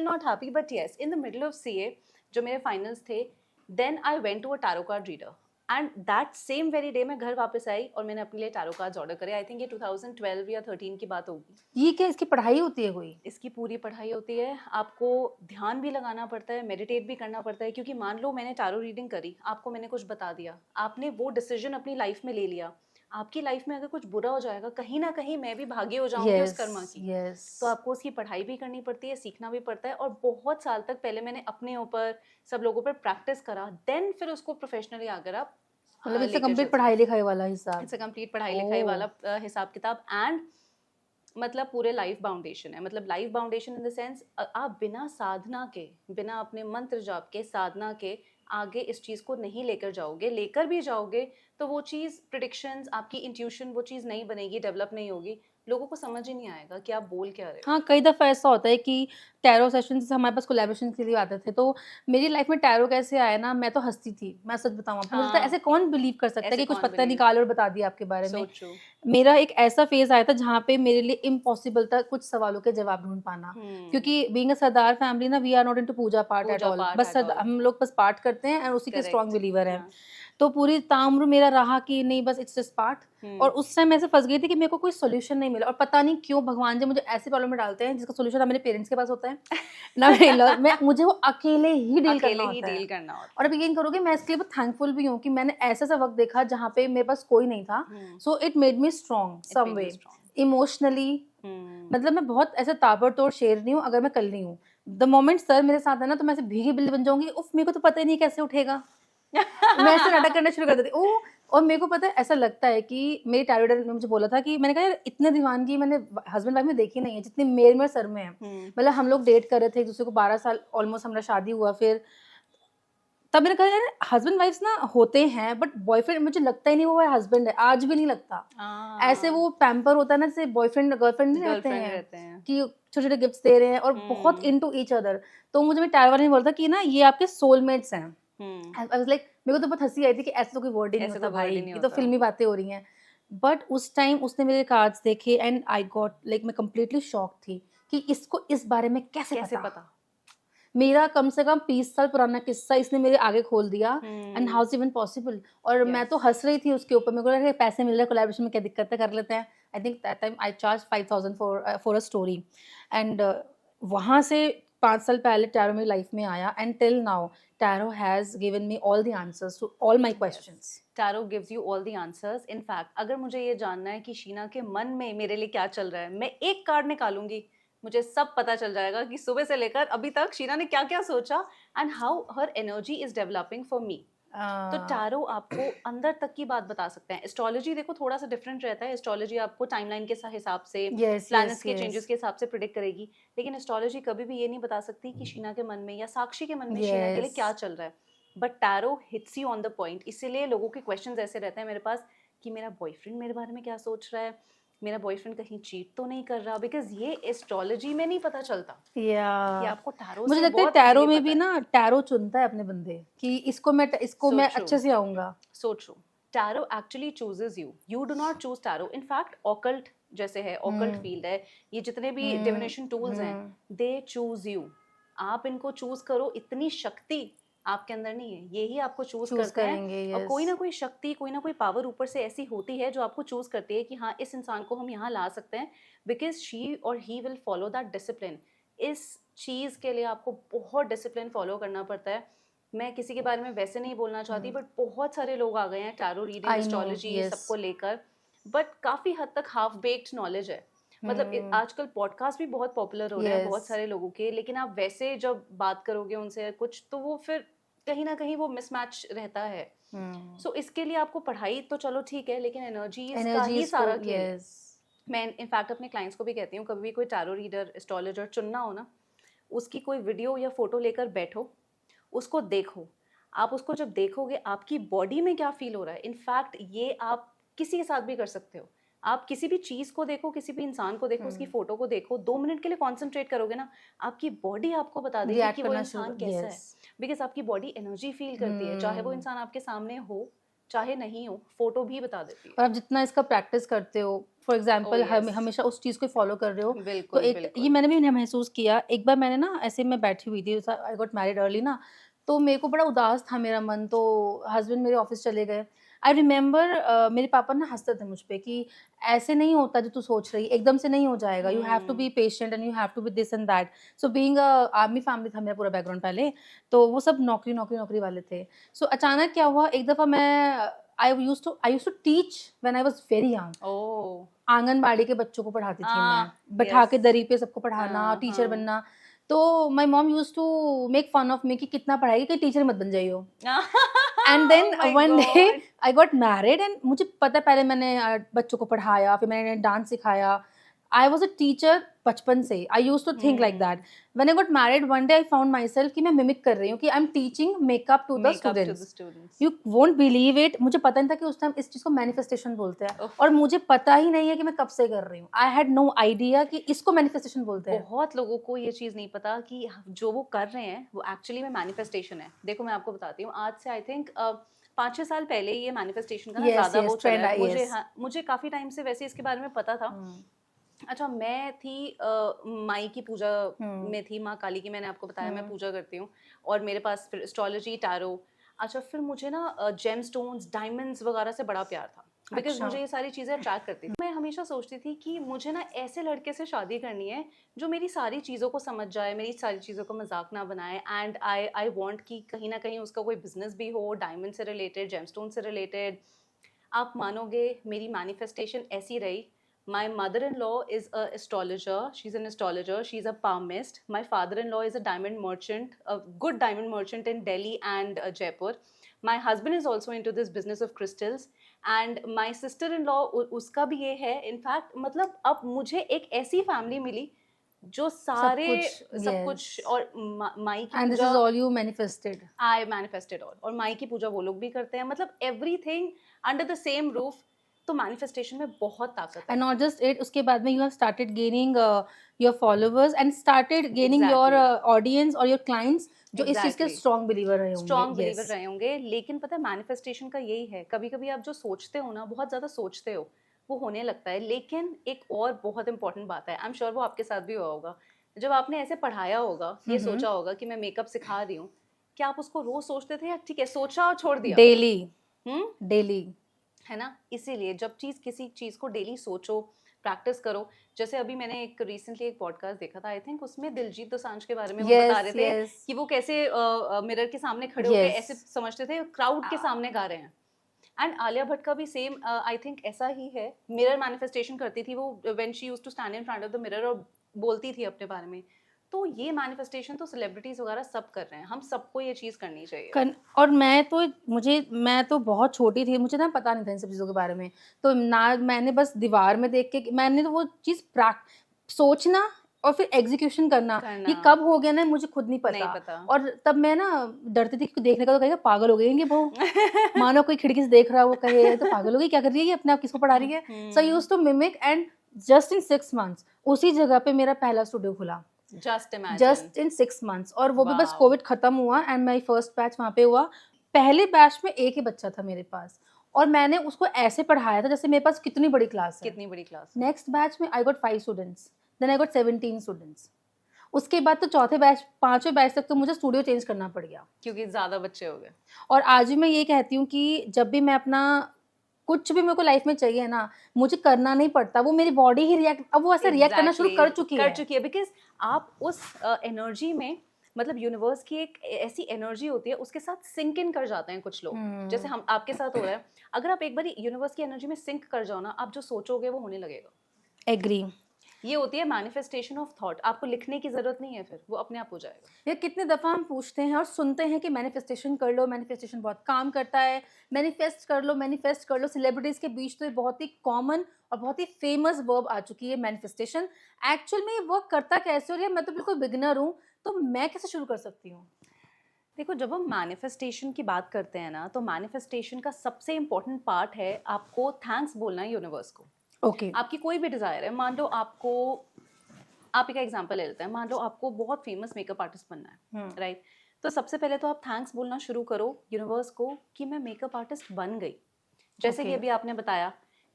not happy. But yes, in the middle of CA जो मेरे फाइनल्स थे, then I went to a tarot card reader. And that same very day मैं घर वापस आई और मैंने अपने लिए टैरो कार्ड्स ऑर्डर करे। आई थिंक ये 2012 या 13 की बात होगी। ये क्या इसकी पढ़ाई होती है कोई? इसकी पूरी पढ़ाई होती है, आपको ध्यान भी लगाना पड़ता है, मेडिटेट भी करना पड़ता है, क्योंकि मान लो मैंने टैरो रीडिंग करी, आपको मैंने कुछ बता दिया, आपने वो डिसीजन अपनी लाइफ में ले लिया, आपकी लाइफ में अगर कुछ बुरा हो जाएगा, कहीं ना कहीं मैं भी भागी हो जाऊंगी उस कर्मा की। यस। तो आपको उसकी पढ़ाई भी करनी पड़ती है, सीखना भी पड़ता है, और बहुत साल तक पहले मैंने अपने ऊपर, सब लोगों पर प्रैक्टिस करा, देन फिर उसको प्रोफेशनली आकर आप मतलब इससे कंप्लीट पढ़ाई लिखाई वाला हिसाब? इट्स अ कंप्लीट पढ़ाई लिखाई वाला हिसाब किताब। एंड मतलब पूरे लाइफ फाउंडेशन है, मतलब life foundation in the sense आप बिना साधना के, बिना अपने मंत्र जाप के, साधना के आगे इस चीज़ को नहीं लेकर जाओगे, लेकर भी जाओगे तो वो चीज़, प्रिडिक्शंस, आपकी इंट्यूशन, वो चीज़ नहीं बनेगी, डेवलप नहीं होगी, लोगों को समझ ही नहीं आएगा कि आप बोल क्या रहे हो। हाँ, कई दफ़ा ऐसा होता है कि टैरो सेशन से हमारे पास कोलैबोरेशन के लिए आते थे, तो मेरी लाइफ में टैरो कैसे आया ना, मैं तो हँसती थी, मैं सच बताऊँ आपको। मुझे लगता है हाँ। ऐसे कौन बिलीव कर सकता है ऐसे कि कुछ कौन पत्ता believe? निकालो और बता दिया आपके बारे में। So true. मेरा एक ऐसा फेज़ आया था जहाँ पे मेरे लिए इम्पॉसिबल था कुछ सवालों के जवाब ढूँढ पाना। क्योंकि बीइंग अ सरदार फैमिली ना, वी आर नॉट इनटू पूजा पाठ एट पूजा ऑल। पाठ बस at all. हम लोग बस पाठ करते हैं और उसी के Correct. स्ट्रॉन्ग बिलीवर हैं। हाँ। तो पूरी ताउम्र मेरा रहा कि नहीं, बस इट्स जस्ट पाठ। और उस टाइम ऐसे फंस गई थी कि मेरे को कोई सॉल्यूशन नहीं मिला, और पता नहीं क्यों भगवान जी मुझे ऐसी प्रॉब्लम में डालते हैं जिसका सॉल्यूशन ना मेरे पेरेंट्स के पास होता है ना मेरे in-laws, मैं मुझे वो अकेले ही डील करना अकेले ही होता है। डील करना होता और अब यकीन करोगे, मैं इसके लिए बहुत थैंकफुल भी हूँ कि मैंने ऐसा वक्त देखा जहाँ पे मेरे पास कोई नहीं था। है। So it made me strong some way, strong. Emotionally. Hmm. मतलब मैं बहुत ऐसे ताबड़तोड़ शेर नहीं हूँ अगर मैं कल नहीं हूँ। द मोमेंट सर मेरे साथ है ना, तो मैं ऐसे भीगी बिल्ली बन जाऊंगी, उफ मेरे को तो पता ही नहीं कैसे उठेगा। मैं ऐसे नाटक करना शुरू कर देती ओ। और मेरे को पता है, ऐसा लगता है कि मेरी टैरो ने मुझे बोला था कि, मैंने कहा यार इतने दीवानगी मैंने हस्बैंड वाइफ में देखी नहीं है जितनी मेरे सर में है। मतलब हम लोग डेट कर रहे थे एक दूसरे को 12 साल ऑलमोस्ट, हमारा शादी हुआ। फिर तब मैंने कहा यार हस्बैंड वाइफ्स ना होते हैं, बट बॉयफ्रेंड मुझे लगता ही नहीं वो हस्बैंड है, आज भी नहीं लगता। ऐसे वो पैम्पर होता है ना, जैसे बॉयफ्रेंड गर्लफ्रेंड नहीं रहते हैं कि छोटे छोटे गिफ्ट्स दे रहे हैं और बहुत इनटू ईच अदर। तो मुझे मेरे टैरो वाले ने बोला था कि ना ये आपके सोलमेट्स हैं। आई वाज लाइक, मेरे को तो बहुत हंसी आई थी कि ऐसे तो कोई वर्ड ही नहीं होता भाई, ये तो फिल्मी बातें हो रही हैं। बट उस टाइम उसने मेरे कार्ड्स देखे एंड आई गॉट लाइक, मैं कंप्लीटली शॉक थी कि इसको इस बारे में कैसे पता। मेरा कम से कम 20 साल पुराना किस्सा इसने मेरे आगे खोल दिया। And how is even possible. और मैं तो हंस रही थी उसके ऊपर, मेरे को लगा पैसे मिल रहे हैं कोलैबोरेशन में, क्या दिक्कत है, कर लेते हैं। I think that time I charge 5000 for a story. And वहाँ से 5 साल पहले टैरो मेरी लाइफ में आया, and till now tarot has given me all the answers to all my questions. Tarot gives you all the answers. In fact अगर मुझे ये जानना है कि शीना के मन में मेरे लिए क्या चल रहा है, मैं एक कार्ड निकालूंगी, मुझे सब पता चल जाएगा कि सुबह से लेकर अभी तक शीना ने क्या क्या सोचा and how her energy is developing for me. तो टैरो आपको अंदर तक की बात बता सकते हैं। एस्ट्रोलॉजी देखो थोड़ा सा डिफरेंट रहता है। एस्ट्रोलॉजी आपको टाइमलाइन के हिसाब से, प्लैनेट्स के चेंजेस के हिसाब से प्रेडिक्ट करेगी, लेकिन एस्ट्रोलॉजी कभी भी ये नहीं बता सकती कि शीना के मन में या साक्षी के मन में शीना के लिए क्या चल रहा है। But tarot hits you on the point. इसीलिए लोगों के क्वेश्चंस ऐसे रहते हैं मेरे पास कि मेरा बॉयफ्रेंड मेरे बारे में क्या सोच रहा है, मेरा बॉयफ्रेंड कहीं चीट तो नहीं कर रहा, बिकॉज ये एस्ट्रोलॉजी में नहीं पता चलता कि आपको टैरो मुझे लगता है टैरो में भी ना, टैरो चुनता है अपने बंदे कि इसको मैं अच्छे से आऊंगा। So true. Tarot actually chooses you, you do not choose tarot. In fact occult जैसे है, ऑकल्ट फील्ड है, ये जितने भी डिविनेशन टूल्स हैं, दे चूज यू। आप इनको चूज करो, इतनी शक्ति आपके अंदर नहीं है, यही आपको चूज करते हैं। और कोई ना कोई शक्ति, कोई ना कोई पावर ऊपर से ऐसी होती है जो आपको चूज करती है कि हाँ इस इंसान को हम यहाँ ला सकते हैं, बिकॉज शी और he will follow that discipline. इस चीज़ के लिए आपको बहुत डिसिप्लिन फॉलो करना पड़ता है। मैं किसी के बारे में वैसे नहीं बोलना चाहती, बट बहुत सारे लोग आ गए हैं टैरो रीडिंग, एस्ट्रोलॉजी सबको लेकर, बट काफ़ी हद तक हाफ बेक्ड नॉलेज है। मतलब आजकल पॉडकास्ट भी बहुत पॉपुलर हो रहे हैं बहुत सारे लोगों के, लेकिन आप वैसे जब बात करोगे उनसे कुछ, तो वो फिर कहीं ना कहीं वो मिसमैच रहता है। सो इसके लिए आपको पढ़ाई तो चलो ठीक है, लेकिन एनर्जी का ही सारा खेल। मैं इनफैक्ट अपने क्लाइंट्स को भी कहती हूँ, कभी भी कोई टैरो रीडर, एस्ट्रोलॉजर चुनना हो ना, उसकी कोई वीडियो या फोटो लेकर बैठो, उसको देखो। आप उसको जब देखोगे आपकी बॉडी में क्या फील हो रहा है, इनफैक्ट ये आप किसी के साथ भी कर सकते हो। आप किसी भी चीज़ को देखो, किसी भी इंसान को देखो, उसकी फोटो को देखो, 2 मिनट के लिए कॉन्सेंट्रेट करोगे ना, आपकी बॉडी आपको बता देगी कि वो इंसान कैसा है, बिकॉज आपकी बॉडी एनर्जी फील करती है, चाहे वो इंसान आपके सामने हो चाहे नहीं हो, फोटो भी बता देती है। और आप जितना इसका प्रैक्टिस करते हो, फॉर एग्जाम्पल हमेशा उस चीज़ को फॉलो कर रहे हो, तो ये मैंने भी महसूस किया। एक बार मैंने ना ऐसे मैं बैठी हुई थी, आई गॉट मैरिड अर्ली ना, तो मेरे को बड़ा उदास था मेरा मन, तो हस्बैंड मेरे ऑफिस चले गए। आई रिमेंबर मेरे पापा ना हंसते थे मुझ पे कि ऐसे नहीं होता जो तू सोच रही, एकदम से नहीं हो जाएगा, you have to be patient and you have to be this and that. So being army family था मेरा पूरा बैकग्राउंड पहले, तो वो सब नौकरी नौकरी नौकरी वाले थे। सो अचानक क्या हुआ, एक दफ़ा मैं I used to teach when I was very young. Oh anganwadi के बच्चों को पढ़ाती थी हाँ, मैं, बैठा के yes. दरी पे सबको पढ़ाना, हाँ, टीचर हाँ. बनना। तो my mom used to make fun of me कि कितना पढ़ाई कि टीचर मत बन जाइयो। And then Oh my one day God. I got married एंड मुझे पता है, पहले मैंने बच्चों को पढ़ाया, फिर मैंने डांस सिखाया। आई वाज अ टीचर बचपन से, I used to think like that. When I got married one day I found myself कि मैं मिमिक कर रही हूँ कि I am teaching makeup to the Make up to the students. students. You won't believe it, मुझे पता नहीं था कि उस टाइम इस चीज को मैनिफेस्टेशन बोलते हैं, उफ. और मुझे पता ही नहीं है कि मैं कब से कर रही हूँ। आई हैड नो आइडिया कि इसको मैनिफेस्टेशन बोलते हैं। बहुत लोगों को ये चीज नहीं पता कि जो वो कर रहे हैं वो एक्चुअली में मैनिफेस्टेशन है। देखो मैं आपको बताती हूँ, आज से आई थिंक 5-6 साल पहले ये मैनिफेस्टेशन का ना Yes, ज्यादा yes, वो चला trend है। आई, मुझे yes. मुझे काफी टाइम से वैसे इसके बारे में पता था। अच्छा, मैं थी माई की पूजा में थी, माँ काली की, मैंने आपको बताया मैं पूजा करती हूँ, और मेरे पास फिर एस्ट्रोलॉजी, टैरो। अच्छा, फिर मुझे ना जेम स्टोन्स, डायमंड्स वगैरह से बड़ा प्यार था, बिकॉज अच्छा. मुझे ये सारी चीज़ें अट्रैक्ट करती थी। मैं हमेशा सोचती थी कि मुझे ना ऐसे लड़के से शादी करनी है जो मेरी सारी चीज़ों को समझ जाए, मेरी सारी चीज़ों को मजाक ना बनाए, एंड आई वांट कि कहीं ना कहीं उसका कोई बिजनेस भी हो डायमंड से रिलेटेड, जेमस्टोन से रिलेटेड। आप मानोगे मेरी मैनिफेस्टेशन ऐसी रही। My mother-in-law is a astrologer. She's an astrologer. She's a palmist. My father-in-law is a diamond merchant, a good diamond merchant in Delhi and Jaipur. My husband is also into this business of crystals. And my sister-in-law, उसका भी ये है। In fact, मतलब अब मुझे एक ऐसी family मिली जो सारे सब yes. कुछ, और माई की and this is Pooja all you manifested. I manifested all, और माई की पूजा वो लोग भी करते हैं, मतलब everything under the same roof. तो मैनिफेस्टेशन में बहुत ताकत है। एंड नॉट जस्ट इट, उसके बाद में you have started gaining your followers and started gaining your audience और योर क्लाइंट्स जो इस चीज के Exactly. स्ट्रॉन्ग बिलीवर रहे होंगे। Strong Yes. बिलीवर रहे होंगे। लेकिन पता है मैनिफेस्टेशन का यही है, कभी कभी आप जो सोचते हो ना, बहुत ज्यादा सोचते हो, वो होने लगता है। लेकिन एक और बहुत इंपॉर्टेंट बात है, आई एम श्योर वो आपके साथ भी हुआ होगा, जब आपने ऐसे पढ़ाया होगा, ये सोचा होगा कि मैं मेकअप सिखा रही हूँ, क्या आप उसको रोज सोचते थे या ठीक है सोचा और छोड़ दिया? डेली डेली है ना। इसीलिए जब किसी चीज को डेली सोचो, प्रैक्टिस करो। जैसे अभी मैंने एक रिसेंटली एक पॉडकास्ट देखा था, आई थिंक उसमें दिलजीत दोसांझ के बारे में वो बता रहे थे कि वो कैसे मिरर के सामने खड़े होकर ऐसे समझते थे क्राउड के सामने गा रहे हैं। एंड आलिया भट्ट का भी सेम आई थिंक ऐसा ही है, मिरर मैनिफेस्टेशन करती थी वो, when she used to stand in front of the mirror और बोलती थी अपने बारे में। तो ये मैनिफेस्टेशन तो सेलिब्रिटीज वगैरह सब कर रहे हैं, हम सबको ये चीज करनी चाहिए। और मैं तो बहुत छोटी थी, मुझे ना पता नहीं था इन सब चीज़ों के बारे में, तो ना मैंने बस दीवार में देख के मैंने तो वो चीज़ सोचना और फिर एग्जीक्यूशन करना, ये कब हो गया ना मुझे खुद नहीं पता। और तब मैं ना डरती थी कि देखने का तो कहेगा पागल हो गई है वो मानो कोई खिड़की से देख रहा है वो कहे तो पागल हो गई, क्या कर रही है ये, अपने आप किसको पढ़ा रही है। So I used to mimic and just in 6 months उसी जगह पे मेरा पहला स्टूडियो खुला। जस्ट इन 6 months, और वो भी बस कोविड खत्म हुआ एंड माई फर्स्ट बैच वहाँ पे हुआ। पहले बैच में एक ही बच्चा था मेरे पास, और मैंने उसको ऐसे पढ़ाया था जैसे मेरे पास कितनी बड़ी क्लास है। कितनी बड़ी क्लास। नेक्स्ट बैच में I got 5 students, then I got 17 students. उसके बाद तो चौथे बैच 5वें बैच तक तो मुझे स्टूडियो चेंज करना पड़ गया क्योंकि ज्यादा बच्चे हो गए। और आज भी मैं ये कहती हूँ कि जब भी मैं अपना कुछ भी मेरे को लाइफ में चाहिए ना, मुझे करना नहीं पड़ता, वो मेरी बॉडी ही रिएक्ट, अब वो ऐसे रिएक्ट करना शुरू कर चुकी है बिकॉज आप उस एनर्जी में, मतलब यूनिवर्स की एक ऐसी एनर्जी होती है, उसके साथ सिंक इन कर जाते हैं कुछ लोग। जैसे हम आपके साथ हो रहा है, अगर आप एक बार यूनिवर्स की एनर्जी में सिंक कर जाओ ना, आप जो सोचोगे वो होने लगेगा। एग्री। ये होती है मैनिफेस्टेशन ऑफ थॉट। आपको लिखने की जरूरत नहीं है, फिर वो अपने आप हो जाएगा। ये कितने दफ़ा हम पूछते हैं और सुनते हैं कि मैनिफेस्टेशन कर लो, मैनिफेस्टेशन बहुत काम करता है, मैनिफेस्ट कर लो, मैनिफेस्ट कर लो। सेलिब्रिटीज़ के बीच तो ये बहुत ही कॉमन और बहुत ही फेमस वर्ब आ चुकी है मैनिफेस्टेशन। एक्चुअल में ये वर्क करता कैसे, और मैं तो बिल्कुल बिगिनर हूँ, तो मैं कैसे शुरू कर सकती हूँ? देखो, जब हम मैनिफेस्टेशन की बात करते हैं ना, तो मैनिफेस्टेशन का सबसे इम्पोर्टेंट पार्ट है आपको थैंक्स बोलना है यूनिवर्स को। ओके। आपकी कोई भी डिजायर है, मान लो आपको, आप एक एग्जांपल ले लेते हैं, मान लो आपको बहुत फेमस मेकअप आर्टिस्ट बनना है, राइट? तो सबसे पहले तो आप थैंक्स बोलना शुरू करो यूनिवर्स को कि मैं मेकअप आर्टिस्ट बन गई। जैसे कि अभी आपने बताया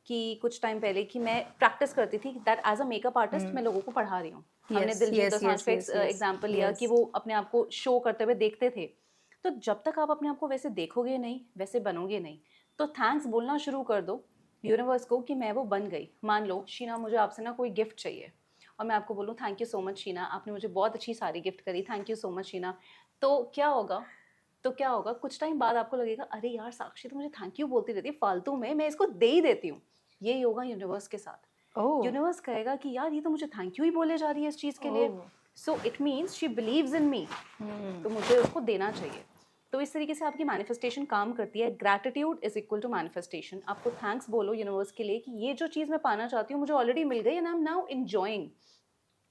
कि कुछ टाइम पहले कि मैं प्रैक्टिस करती थी that as a makeup artist मैं लोगों को पढ़ा रही हूँ। हमने दिलजीत दोसांझ का एग्जांपल लिया कि वो अपने आप को शो करते हुए देखते थे, तो जब तक आप अपने आप को वैसे देखोगे नहीं, वैसे बनोगे नहीं, तो थैंक्स बोलना शुरू कर दो यूनिवर्स को कि मैं वो बन गई। मान लो शीना मुझे आपसे ना कोई गिफ्ट चाहिए और मैं आपको बोलूँ thank you so much Sheena, आपने मुझे बहुत अच्छी साड़ी गिफ्ट करी, thank you so much Sheena. तो क्या होगा, कुछ टाइम बाद आपको लगेगा अरे यार साक्षी तो मुझे थैंक यू बोलती रहती है फालतू में, मैं इसको दे ही देती हूँ। ये होगा यूनिवर्स के साथ। ओह यूनिवर्स कहेगा कि यार ये तो मुझे थैंक यू ही बोले जा रही है इस चीज़ के लिए, so it means she believes in me, तो मुझे उसको देना चाहिए। तो इस तरीके से आपकी मैनिफेस्टेशन काम करती है। Gratitude is equal to manifestation. आपको थैंक्स बोलो यूनिवर्स के लिए कि ये जो चीज़ मैं पाना चाहती हूँ मुझे ऑलरेडी मिल गई and I am now enjoying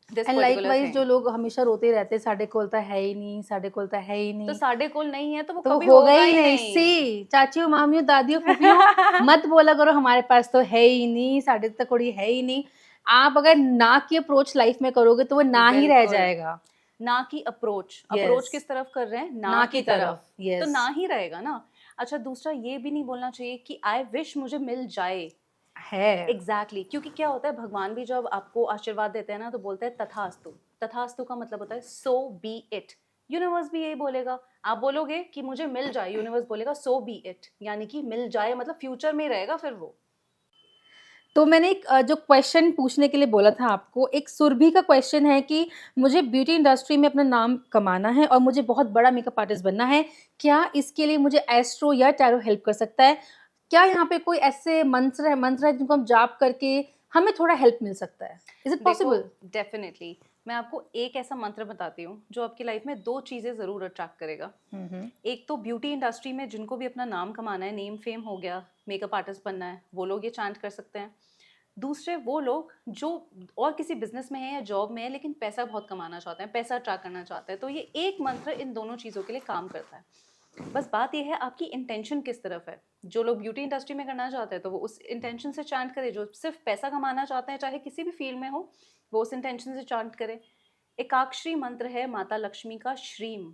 this and particular likewise thing. जो लोग हमेशा रोते रहते हैं साढ़े कोल तो है ही नहीं, साढ़े कोल तो है ही तो नहीं, साढ़े कोल नहीं है तो वो तो कभी वो होगा ही नहीं। नहीं। सी चाचियों मामियों दादियों फूफियों मत बोला करो हमारे पास तो है ही नहीं, साढ़े तक कोई है ही नहीं। आप अगर ना की अप्रोच लाइफ में करोगे तो वो ना ही रह बिल्कुल। जाएगा। ना की अप्रोच, Yes. अप्रोच किस तरफ कर रहे हैं, ना की तरफ, तो yes. ना ही रहेगा ना। अच्छा दूसरा ये भी नहीं बोलना चाहिए कि आई विश मुझे मिल जाए। है एग्जैक्टली क्योंकि क्या होता है भगवान भी जब आपको आशीर्वाद देते हैं ना तो बोलते हैं तथास्तु। तथास्तु का मतलब होता है सो बी इट। यूनिवर्स भी यही बोलेगा। आप बोलोगे कि मुझे मिल जाए, यूनिवर्स बोलेगा सो बी इट, यानी कि मिल जाए मतलब फ्यूचर में रहेगा फिर वो। तो मैंने एक जो क्वेश्चन पूछने के लिए बोला था आपको, एक सुरभि का क्वेश्चन है कि मुझे ब्यूटी इंडस्ट्री में अपना नाम कमाना है और मुझे बहुत बड़ा मेकअप आर्टिस्ट बनना है, क्या इसके लिए मुझे एस्ट्रो या टैरो हेल्प कर सकता है? क्या यहाँ पे कोई ऐसे मंत्र है जिनको हम जाप करके हमें थोड़ा हेल्प मिल सकता है? Is it possible? डेफिनेटली मैं आपको एक ऐसा मंत्र बताती हूँ जो आपकी लाइफ में दो चीजें जरूर अट्रैक्ट करेगा। एक तो ब्यूटी इंडस्ट्री में जिनको भी अपना नाम कमाना है, नेम फेम हो गया, मेकअप आर्टिस्ट बनना है, वो लोग ये चांट कर सकते हैं। दूसरे वो लोग जो और किसी बिजनेस में है या जॉब में है लेकिन पैसा बहुत कमाना चाहते हैं, पैसा अट्रैक्ट करना चाहते हैं, तो ये एक मंत्र इन दोनों चीज़ों के लिए काम करता है। बस बात यह है आपकी इंटेंशन किस तरफ है। जो लोग ब्यूटी इंडस्ट्री में करना चाहते हैं तो वो उस इंटेंशन से चांट करे, जो सिर्फ पैसा कमाना चाहते हैं चाहे किसी भी फील्ड में हो वो उस इंटेंशन से चांट करे। एकाक्षरी मंत्र है माता लक्ष्मी का श्रीम।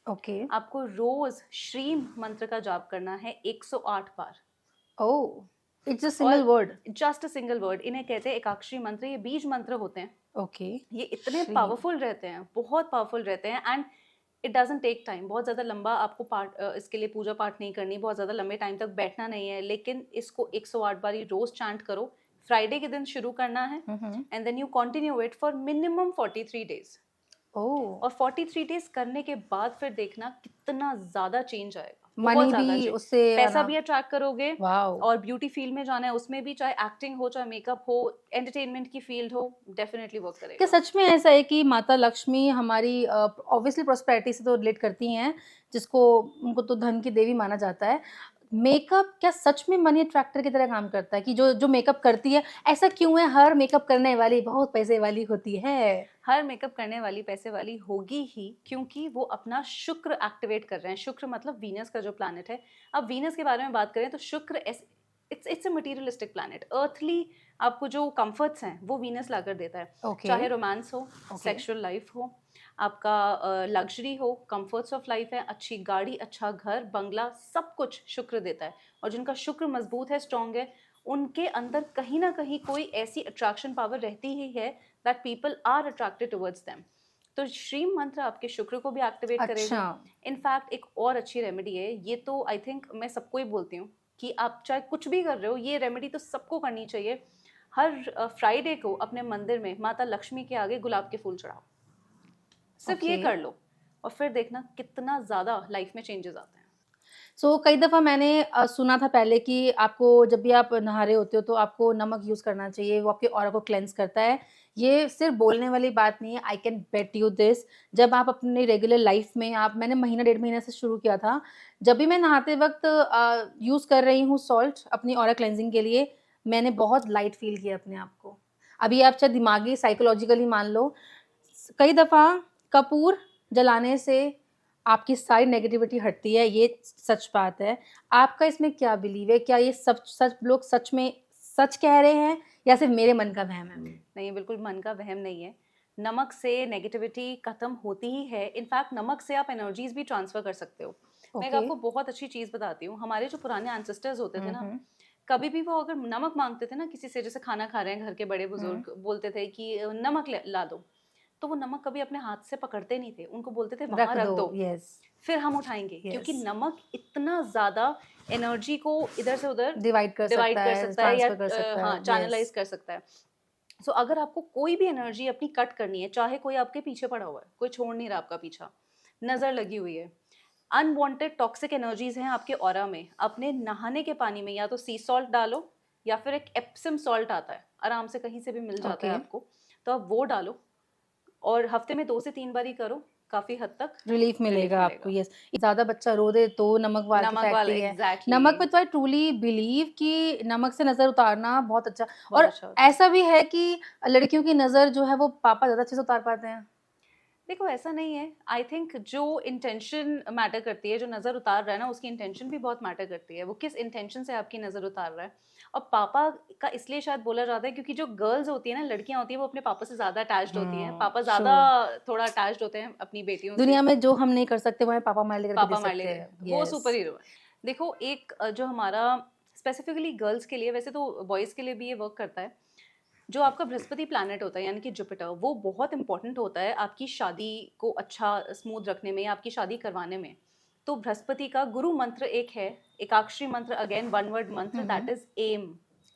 ओके। आपको रोज श्रीम मंत्र का जाप करना है 108 बार। Oh, it's a single word? Just a single word. इन्हें कहते हैं एकाक्षरी मंत्र। ये बीज मंत्र होते हैं। ओके। ये इतने श्री। पावरफुल रहते हैं, बहुत पावरफुल रहते हैं and it doesn't take time. बहुत ज़्यादा लंबा आपको इसके लिए पूजा पाठ नहीं करनी, बहुत ज़्यादा लंबे टाइम तक बैठना नहीं है, लेकिन इसको 108 बार ही रोज चांट करो। फ्राइडे के दिन शुरू करना है and then you continue it for minimum 43 days. Oh, और 43 डेज करने के बाद फिर देखना कितना ज़्यादा चेंज आएगा। मनी बहुत ज़्यादा भी change। उससे पैसा भी अट्रैक्ट करोगे वाओ। और ब्यूटी फील्ड में जाना है उसमें भी, चाहे एक्टिंग हो चाहे मेकअप हो, एंटरटेनमेंट की फील्ड हो, डेफिनेटली वर्क क्या करेगा। सच में ऐसा है कि माता लक्ष्मी हमारी ऑब्वियसली प्रोस्पेरिटी से तो रिलेट करती हैं, जिसको उनको तो धन की देवी माना जाता है? मेकअप क्या सच में मनी अट्रैक्टर की तरह काम करता है कि जो जो मेकअप करती है, ऐसा क्यों है हर मेकअप करने वाली बहुत पैसे वाली होती है? हर मेकअप करने वाली पैसे वाली होगी ही क्योंकि वो अपना शुक्र एक्टिवेट कर रहे हैं। शुक्र मतलब वीनस का जो प्लैनेट है। अब वीनस के बारे में बात करें तो शुक्र it's a materialistic planet. Earthly आपको जो कंफर्ट्स हैं वो वीनस लाकर देता है। Okay. चाहे रोमांस हो, Okay. सेक्सुअल लाइफ हो, आपका लग्जरी हो, कंफर्ट्स ऑफ लाइफ है, अच्छी गाड़ी, अच्छा घर, बंगला, सब कुछ शुक्र देता है। और जिनका शुक्र मजबूत है, स्ट्रॉन्ग है, उनके अंदर कहीं ना कहीं कोई ऐसी अट्रैक्शन पावर रहती ही है that people are attracted towards them। तो श्रीम मंत्र आपके शुक्र को भी एक्टिवेट करेगा। इनफैक्ट एक और अच्छी रेमेडी है, ये तो आई थिंक मैं सबको ही बोलती हूँ कि आप चाहे कुछ भी कर रहे हो, ये रेमेडी तो सबको करनी चाहिए। हर फ्राइडे को अपने मंदिर में माता लक्ष्मी के आगे गुलाब के फूल चढ़ाओ। सिर्फ ये कर लो और फिर देखना कितना ज़्यादा लाइफ में चेंजेस आते हैं। सो कई दफ़ा मैंने सुना था पहले कि आपको जब भी आप नहा रहे होते हो तो आपको नमक यूज़ करना चाहिए, वो आपके ऑरा को क्लेंस करता है। ये सिर्फ बोलने वाली बात नहीं है, I can bet you this. जब आप अपनी रेगुलर लाइफ में मैंने महीना 1.5 महीने से शुरू किया था, जब भी मैं नहाते वक्त यूज़ कर रही हूँ सॉल्ट अपनी ऑरा क्लेंजिंग के लिए, मैंने बहुत लाइट फील किया अपने आप को। अभी आप चाहे दिमागी साइकोलॉजिकली मान लो, कई दफ़ा कपूर जलाने से आपकी सारी नेगेटिविटी हटती है, ये सच बात है। आपका इसमें क्या बिलीव है? क्या ये सच लोग सच में सच कह रहे हैं या सिर्फ मेरे मन का वहम है? नहीं, बिल्कुल मन का वहम नहीं है। नमक से नेगेटिविटी खत्म होती ही है। इनफैक्ट नमक से आप एनर्जीज भी ट्रांसफर कर सकते हो। मैं आपको बहुत अच्छी चीज़ बताती हूँ। हमारे जो पुराने एंसेस्टर्स होते थे ना, कभी भी वो अगर नमक मांगते थे ना किसी से, जैसे खाना खा रहे हैं, घर के बड़े बुजुर्ग बोलते थे कि नमक ला दो, तो वो नमक कभी अपने हाथ से पकड़ते नहीं थे, उनको बोलते थे वहाँ रख दो। यस। फिर हम उठाएंगे, Yes. क्योंकि नमक इतना ज्यादा एनर्जी को इधर से उधर डिवाइड कर डिवाइड सकता कर है, सकता है या ट्रांसफर कर सकता है, हाँ चैनलाइज yes. कर सकता है। सो अगर आपको कोई भी एनर्जी अपनी कट करनी है, चाहे कोई आपके पीछे पड़ा हुआ है, कोई छोड़ नहीं रहा आपका पीछा, नजर लगी हुई है, अनवांटेड टॉक्सिक एनर्जीज हैं आपके ऑरा में, अपने नहाने के पानी में या तो सी सॉल्ट डालो या फिर एक एप्सम सॉल्ट आता है, आराम से कहीं से भी मिल जाता है Okay. आपको, तो आप वो डालो और हफ्ते में 2 से 3 बार ही करो, काफी हद तक रिलीफ मिलेगा आपको, यस। ज्यादा बच्चा रो दे तो नमक वाल के नमक वाला फेंकती है। एग्जैक्टली नमक पे तो आई ट्रूली बिलीव कि नमक से नजर उतारना बहुत अच्छा। बहुत और अच्छा होता है। ऐसा भी है कि लड़कियों की नजर जो है वो पापा ज्यादा अच्छे से उतार पाते हैं। देखो ऐसा नहीं है, आई थिंक जो इंटेंशन मैटर करती है, जो नज़र उतार रहा है ना उसकी इंटेंशन भी बहुत मैटर करती है, वो किस इंटेंशन से आपकी नज़र उतार रहा है। और पापा का इसलिए शायद बोला जाता है क्योंकि जो गर्ल्स होती है ना, लड़कियां होती हैं, वो अपने पापा से ज़्यादा अटैच्ड होती हैं, पापा ज़्यादा थोड़ा अटैच्ड होते हैं अपनी बेटियों से। दुनिया में जो हम नहीं कर सकते वो हमारे पापा हमारे लिए करके पापा दे हमारे सकते लिए हैं। वो Yes. सुपर हीरो है। देखो एक जो हमारा स्पेसिफिकली गर्ल्स के लिए, वैसे तो बॉयज़ के लिए भी ये वर्क करता है, जो आपका बृहस्पति प्लैनेट होता है यानी कि जुपिटर, वो बहुत इंपॉर्टेंट होता है आपकी शादी को अच्छा स्मूथ रखने में या आपकी शादी करवाने में। तो बृहस्पति का गुरु मंत्र एक है, एकाक्षरी मंत्र, अगेन वन वर्ड मंत्र, दैट इज एम।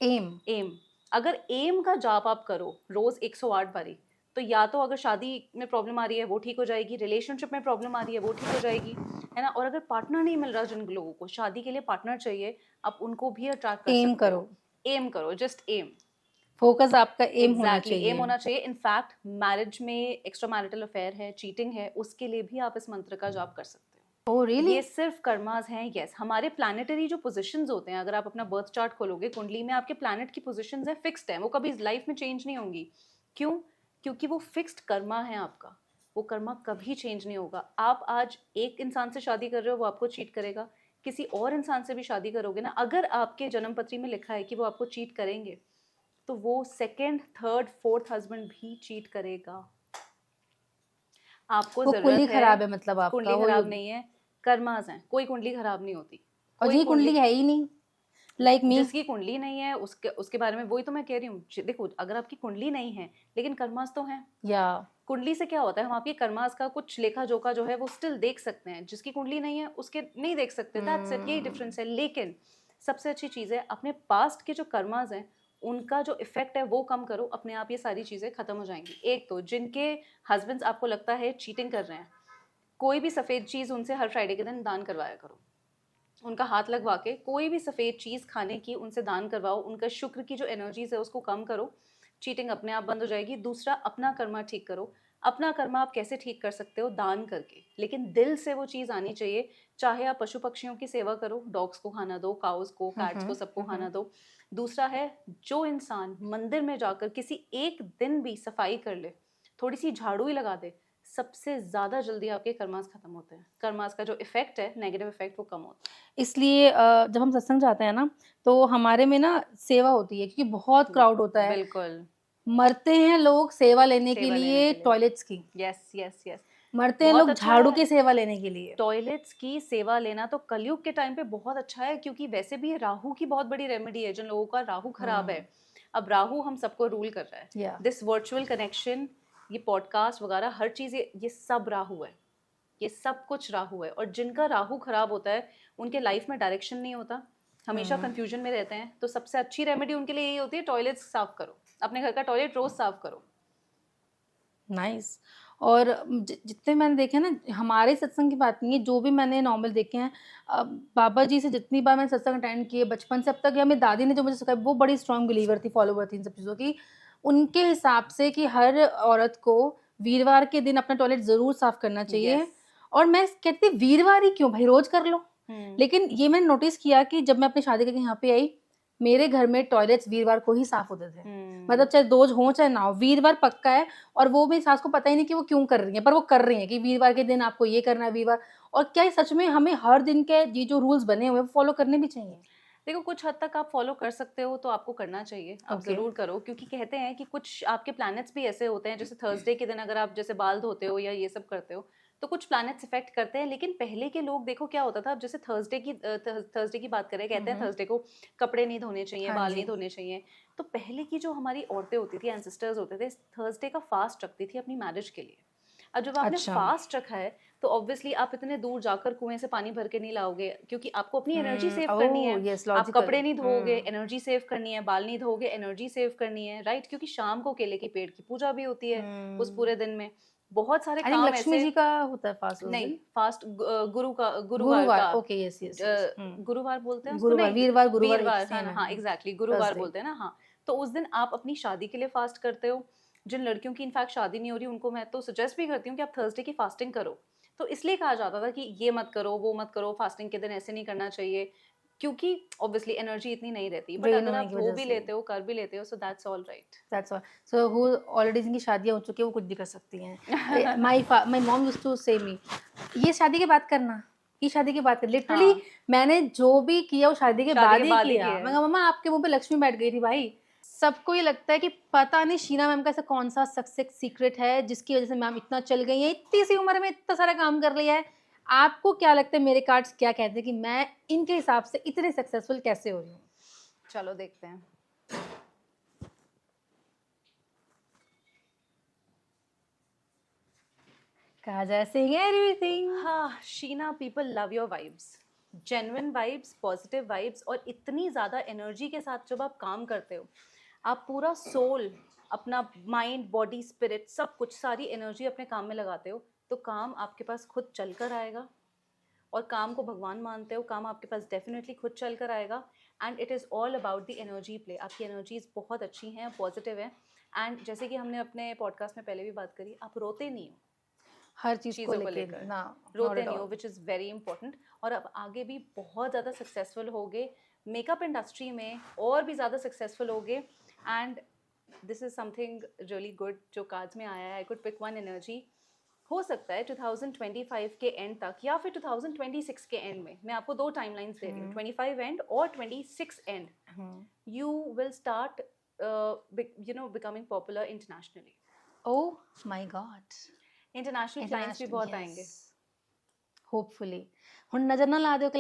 एम अगर एम का जाप आप करो रोज 108 बारी, तो या तो अगर शादी में प्रॉब्लम आ रही है वो ठीक हो जाएगी, रिलेशनशिप में प्रॉब्लम आ रही है वो ठीक हो जाएगी, है ना। और अगर पार्टनर नहीं मिल रहा, जिन लोगों को शादी के लिए पार्टनर चाहिए, आप उनको भी अट्रैक्ट कर एम सकते करो, हो। एम करो, जस्ट एम, फोकस आपका एम होना एग्जैक्टली चाहिए। एम होना चाहिए। इनफैक्ट मैरिज में एक्स्ट्रा मैरिटल अफेयर है, चीटिंग है, उसके लिए भी आप इस मंत्र का जाप कर सकते हो। Oh really? ये सिर्फ कर्मास हैं। यस, हमारे प्लानिटरी जो पोजीशंस होते हैं, अगर आप अपना बर्थ चार्ट खोलोगे, कुंडली में आपके प्लैनेट की पोजीशंस हैं, फिक्स्ड है, वो कभी लाइफ में चेंज नहीं होंगी। क्यों? क्योंकि वो फिक्स्ड कर्मा है आपका, वो कर्मा कभी चेंज नहीं होगा। आप आज एक इंसान से शादी कर रहे हो, वो आपको चीट करेगा, किसी और इंसान से भी शादी करोगे ना, अगर आपके जन्म पत्री में लिखा है कि वो आपको चीट करेंगे, तो वो सेकंड, थर्ड, फोर्थ हस्बैंड भी चीट करेगा। आपको वो जरूरत कुंडली है, खराब है मतलब आपका, कुंडली वो खराब नहीं है, कर्मास हैं। कोई कुंडली खराब नहीं होती। और कोई ये कुंडली है ही नहीं, लाइक मी। जिसकी कुंडली नहीं है उसके बारे में वही तो मैं कह रही हूँ। देखो अगर आपकी कुंडली नहीं है लेकिन कर्मास तो हैं, या कुंडली से क्या होता है, हम आपके कर्मास का कुछ लेखा जोखा जो है वो स्टिल देख सकते हैं, जिसकी कुंडली नहीं है उसके नहीं देख सकते। दैट्स इट, यही डिफरेंस है। लेकिन सबसे अच्छी चीज़ है, अपने पास्ट के जो कर्मास हैं उनका जो इफेक्ट है वो कम करो, अपने आप ये सारी चीज़ें खत्म हो जाएंगी। एक तो जिनके हस्बैंड्स आपको लगता है चीटिंग कर रहे हैं, कोई भी सफ़ेद चीज़ उनसे हर फ्राइडे के दिन दान करवाया करो, उनका हाथ लगवा के कोई भी सफ़ेद चीज़ खाने की उनसे दान करवाओ, उनका शुक्र की जो एनर्जीज है उसको कम करो, चीटिंग अपने आप बंद हो जाएगी। दूसरा, अपना कर्मा ठीक करो। अपना कर्मा आप कैसे ठीक कर सकते हो? दान करके, लेकिन दिल से वो चीज़ आनी चाहिए। चाहे आप पशु पक्षियों की सेवा करो, डॉग्स को खाना दो, काउस को, कैट्स को, सबको खाना दो। दूसरा है, जो इंसान मंदिर में जाकर किसी एक दिन भी सफाई कर ले, थोड़ी सी झाड़ू ही लगा दे, सबसे ज़्यादा जल्दी आपके कर्मास खत्म होते हैं। कर्मास का जो इफेक्ट है, नेगेटिव इफेक्ट, वो कम होता है। इसलिए जब हम सत्संग जाते हैं ना तो हमारे में ना सेवा होती है, क्योंकि बहुत क्राउड होता है, बिल्कुल, मरते हैं लोग सेवा लेने के सेवा लेने लिए के लिए। टॉयलेट्स की, यस यस यस, मरते हैं बहुत लोग अच्छा झाड़ू है। की सेवा लेने के लिए। टॉयलेट्स की सेवा लेना तो कलयुग के टाइम पे बहुत अच्छा है, क्योंकि वैसे भी ये राहु की बहुत बड़ी रेमेडी है। जिन लोगों का राहु खराब है, अब राहु हम सबको रूल कर रहा है। Yeah. दिस वर्चुअल कनेक्शन, ये पॉडकास्ट वगैरह, हर चीज़ ये सब राहु है, ये सब कुछ राहु है। और जिनका राहु खराब होता है उनके लाइफ में डायरेक्शन नहीं होता, हमेशा कंफ्यूजन में रहते हैं। तो सबसे अच्छी रेमेडी उनके लिए यही होती है, टॉयलेट साफ करो, अपने घर का टॉयलेट रोज साफ करो। नाइस। और जितने मैंने देखे ना, हमारे सत्संग की बात नहीं है, जो भी मैंने नॉर्मल देखे हैं, बाबा जी से जितनी बार मैंने सत्संग अटेंड किए बचपन से अब तक, या मेरी दादी ने जो मुझे सिखाया, वो बड़ी स्ट्रांग बिलीवर थी, फॉलोवर थी इन सब चीज़ों की। उनके हिसाब से कि हर औरत को वीरवार के दिन अपना टॉयलेट ज़रूर साफ करना चाहिए। Yes. और मैं कहती वीरवार ही क्यों भाई, रोज कर लो। लेकिन ये मैंने नोटिस किया कि जब मैं अपनी शादी करके यहाँ पे आई, मेरे घर में टॉयलेट्स वीरवार को ही साफ होते थे। मतलब चाहे रोज हो चाहे ना हो, वीरवार पक्का है। और वो मेरी सास को पता ही नहीं कि वो क्यों कर रही है, पर वो कर रही है कि वीरवार के दिन आपको ये करना है, वीरवार। और क्या ये सच में हमें हर दिन के ये जो रूल्स बने हुए हैं वो फॉलो करने भी चाहिए? देखो कुछ हद तक आप फॉलो कर सकते हो तो आपको करना चाहिए, आप Okay. जरूर करो। क्योंकि कहते हैं कि कुछ आपके प्लैनेट्स भी ऐसे होते हैं, जैसे थर्सडे के दिन अगर आप जैसे बाल धोते हो या ये सब करते हो तो कुछ प्लैनेट्स इफेक्ट करते हैं। लेकिन पहले के लोग देखो क्या होता था, अब जैसे थर्सडे की बात करें, कहते हैं थर्सडे को कपड़े नहीं धोने चाहिए, हाँ बाल जी। नहीं धोने चाहिए। तो पहले की जो हमारी औरतें होती थी, एंसेस्टर्स होते थे, थर्सडे का फास्ट रखती थी अपनी मैरिज के लिए। अब जब आपने अच्छा। फास्ट रखा है तो ऑब्वियसली आप इतने दूर जाकर कुएं से पानी भर के नहीं लाओगे, क्योंकि आपको अपनी एनर्जी सेव करनी है। यस, आप लॉजिकल। कपड़े नहीं धोओगे, एनर्जी सेव करनी है, बाल नहीं धोओगे, एनर्जी सेव करनी है, राइट? क्योंकि शाम को केले के पेड़ की पूजा भी होती है उस पूरे दिन में। बहुत सारे आई थिंक काम लक्ष्मी ऐसे जी का होता है फास्ट उस नहीं, दिन। फास्ट गुरुवार गुरुवार, का ओके, यस यस। गुरुवार बोलते हैं उसको, गुरुवार, नहीं वीरवार, गुरुवार वीरवार, एक सेम है। हाँ एग्जैक्टली, गुरुवार Thursday। बोलते हैं ना, हाँ। तो उस दिन आप अपनी शादी के लिए फास्ट करते हो। जिन लड़कियों की इनफैक्ट शादी नहीं हो रही उनको मैं तो सजेस्ट भी करती हूँ कि आप थर्सडे की फास्टिंग करो। तो इसलिए कहा जाता था कि ये मत करो, वो मत करो, फास्टिंग के दिन ऐसे नहीं करना चाहिए, क्योंकि ऑब्वियसली एनर्जी इतनी नहीं रहती। बट Drain अगर होने आप की धो वजह भी से। लेते हो, कर भी लेते हो, so that's all right. That's all. So who already जिनकी शादियां हो चुकी है वो कुछ भी कर सकती हैं। माय मॉम यूज्ड टू से मी, ये शादी की बात करना, ये शादी की बात कर, लिटरली हाँ। मैंने जो भी किया वो शादी के शादी बाद के ही बाद ही किया। किया है। मैं कहा मम्मा आपके मुंह पे लक्ष्मी बैठ गई थी भाई। सबको ये लगता है कि पता नहीं शीना मैम का ऐसा कौन सा सक्सेस सीक्रेट है जिसकी वजह से मैम इतना चल गई है, इतनी सी उम्र में इतना सारा काम कर लिया है। आपको क्या लगता है मेरे कार्ड्स क्या कहते हैं कि मैं इनके हिसाब से इतने सक्सेसफुल कैसे हो रही हूँ? चलो देखते हैं। कहा जाए सिंग एवरीथिंग। हाँ Sheena, people love your vibes, genuine vibes, positive vibes, और इतनी ज़्यादा एनर्जी के साथ जब आप काम करते हो, आप पूरा सोल, अपना माइंड, बॉडी, स्पिरिट, सब कुछ, सारी एनर्जी अपने काम में लगाते हो, तो काम आपके पास खुद चल कर आएगा। और काम को भगवान मानते हो, काम आपके पास डेफिनेटली खुद चल कर आएगा। And it is all about the energy play. आपकी एनर्जीज बहुत अच्छी हैं, पॉजिटिव हैं। एंड जैसे कि हमने अपने पॉडकास्ट में पहले भी बात करी, आप रोते नहीं हो हर चीज को चीज़ों को लेके लेकर, ना, रोते नहीं हो, विच इज़ वेरी इंपॉर्टेंट। और अब आगे भी बहुत ज़्यादा सक्सेसफुल होगे, मेकअप इंडस्ट्री में और भी ज़्यादा सक्सेसफुल होगे। And this is something really good जो कार्ड्स में आया है। I could pick one energy. हो सकता है 2025 के एंड तक या फिर 2026 के एंड में, मैं आपको दो टाइमलाइंस दे रही हूँ, 25 एंड और 26 and, you will start becoming popular internationally. Oh my God, international clients भी बहुत आएंगे। होपफुली। ਹੁਣ नजर ना ला दो कि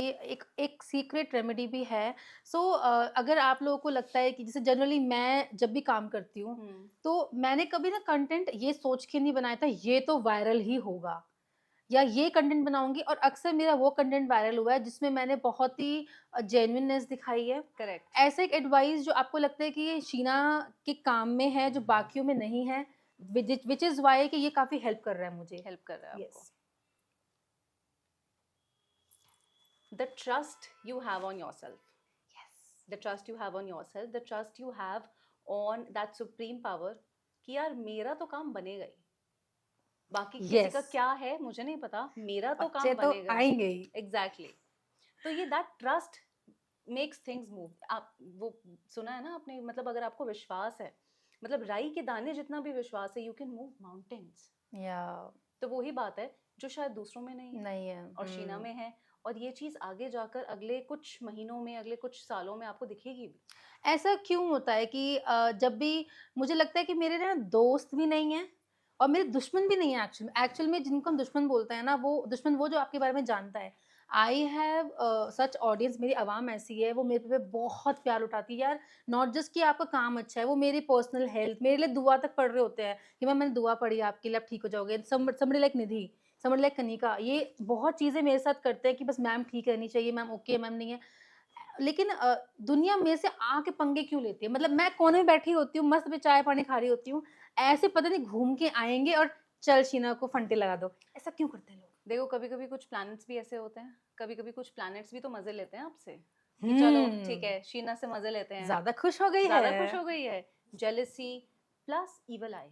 एक सीक्रेट रेमेडी भी है। सो अगर आप लोगों को लगता है कि जैसे जनरली मैं जब भी काम करती हूँ तो मैंने कभी ना कंटेंट ये सोच के नहीं बनाया था ये तो वायरल ही होगा या ये कंटेंट बनाऊंगी, और अक्सर मेरा वो कंटेंट वायरल हुआ है जिसमें मैंने बहुत ही जेन्युइननेस दिखाई है। करेक्ट। ऐसा एक एडवाइस जो आपको लगता है कि ये शीना के काम में है जो बाकियों में नहीं है, विच इज वाई कि ये काफी हेल्प कर रहा है मुझे। हेल्प कर रहा है Yes. आपको। The trust you have on yourself. Yes. The trust you have on yourself, the trust you have on that supreme power कि यार मेरा तो काम बनेगा ही, बाकी किसी Yes. का क्या है मुझे नहीं पता, मेरा तो काम बच्चे तो बनेगा। आएंगे ही। एग्जैक्टली। तो ये that trust makes things move. आप वो सुना है ना आपने, मतलब अगर आपको विश्वास है, मतलब राई के दाने जितना भी विश्वास है, यू कैन मूव माउंटेन्स। या तो वही बात है जो शायद दूसरों में नहीं है नहीं है और शीना में है, और ये चीज़ आगे जाकर अगले कुछ महीनों में, अगले कुछ सालों में आपको दिखेगी भी। ऐसा क्यों होता है कि जब भी मुझे लगता है कि मेरे ना दोस्त भी नहीं है और मेरे दुश्मन भी नहीं है। एक्चुअल में जिनको हम दुश्मन बोलते हैं ना, वो दुश्मन वो जो आपके बारे में जानता है। आई हैव सच ऑडियंस, मेरी आवाम ऐसी है, वो मेरे पे बहुत प्यार उठाती है यार। नॉट जस्ट कि आपका काम अच्छा है, वो मेरी पर्सनल हेल्थ, मेरे लिए दुआ तक पढ़ रहे होते हैं कि मैंने दुआ पढ़ी आपके लिए, आप ठीक हो जाओगे। समबडी लाइक निधि, समबडी लाइक कनिका, ये बहुत चीज़ें मेरे साथ करते हैं कि बस मैम ठीक रहनी चाहिए, मैम ओके, मैम नहीं है। लेकिन दुनिया मेरे से आके पंगे क्यों लेती है? मतलब मैं कोने में बैठी होती हूँ, मस्त में चाय पानी खा रही होती हूँ, ऐसे पता नहीं घूम के आएंगे और चल शीना को फंटे लगा दो। ऐसा क्यों करते हैं लोग? देखो कभी कभी कुछ प्लैनेट्स भी ऐसे होते हैं, कभी कभी कुछ प्लैनेट्स भी तो मजे लेते हैं आपसे कि चलो ठीक है शीना से मजे लेते हैं, ज्यादा खुश हो गई ज्यादा है। खुश हो गई है। जेलसी प्लस ईवल आई,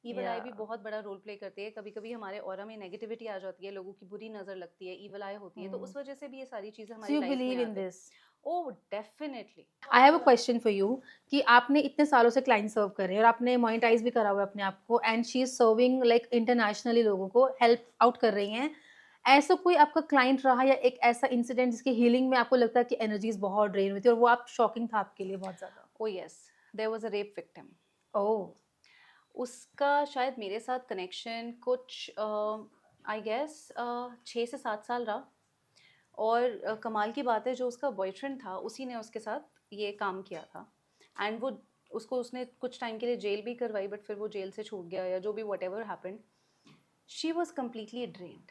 ईवल आई भी Yeah. बहुत बड़ा रोल प्ले करती है। कभी कभी हमारे ऑरा में नेगेटिविटी आ जाती है, लोगों की बुरी नजर लगती है, ईवल आई होती है, तो उस वजह से भी ये सारी चीजें So हमारी you लाइफ believe में in आती है। this? Oh definitely. I have a question for you कि आपने इतने सालों से क्लाइंट सर्व कर रहे हैं और आपने मोनेटाइज भी करा हुआ है अपने आप को, and she is serving like internationally, लोगों को हेल्प आउट कर रही हैं। ऐसा कोई आपका क्लाइंट रहा या एक ऐसा इंसिडेंट जिसकी हीलिंग में आपको लगता है कि एनर्जीज बहुत ड्रेन हुई थी और वो आप शॉकिंग था आपके लिए बहुत ज्यादा? Oh yes, there was a rape victim. Oh, उसका शायद मेरे साथ कनेक्शन कुछ आई गेस 6 से 7 साल रहा। और कमाल की बात है, जो उसका बॉयफ्रेंड था उसी ने उसके साथ ये काम किया था। एंड वो उसने कुछ टाइम के लिए जेल भी करवाई, बट फिर वो जेल से छूट गया या जो भी what ever happened. She was completely drained.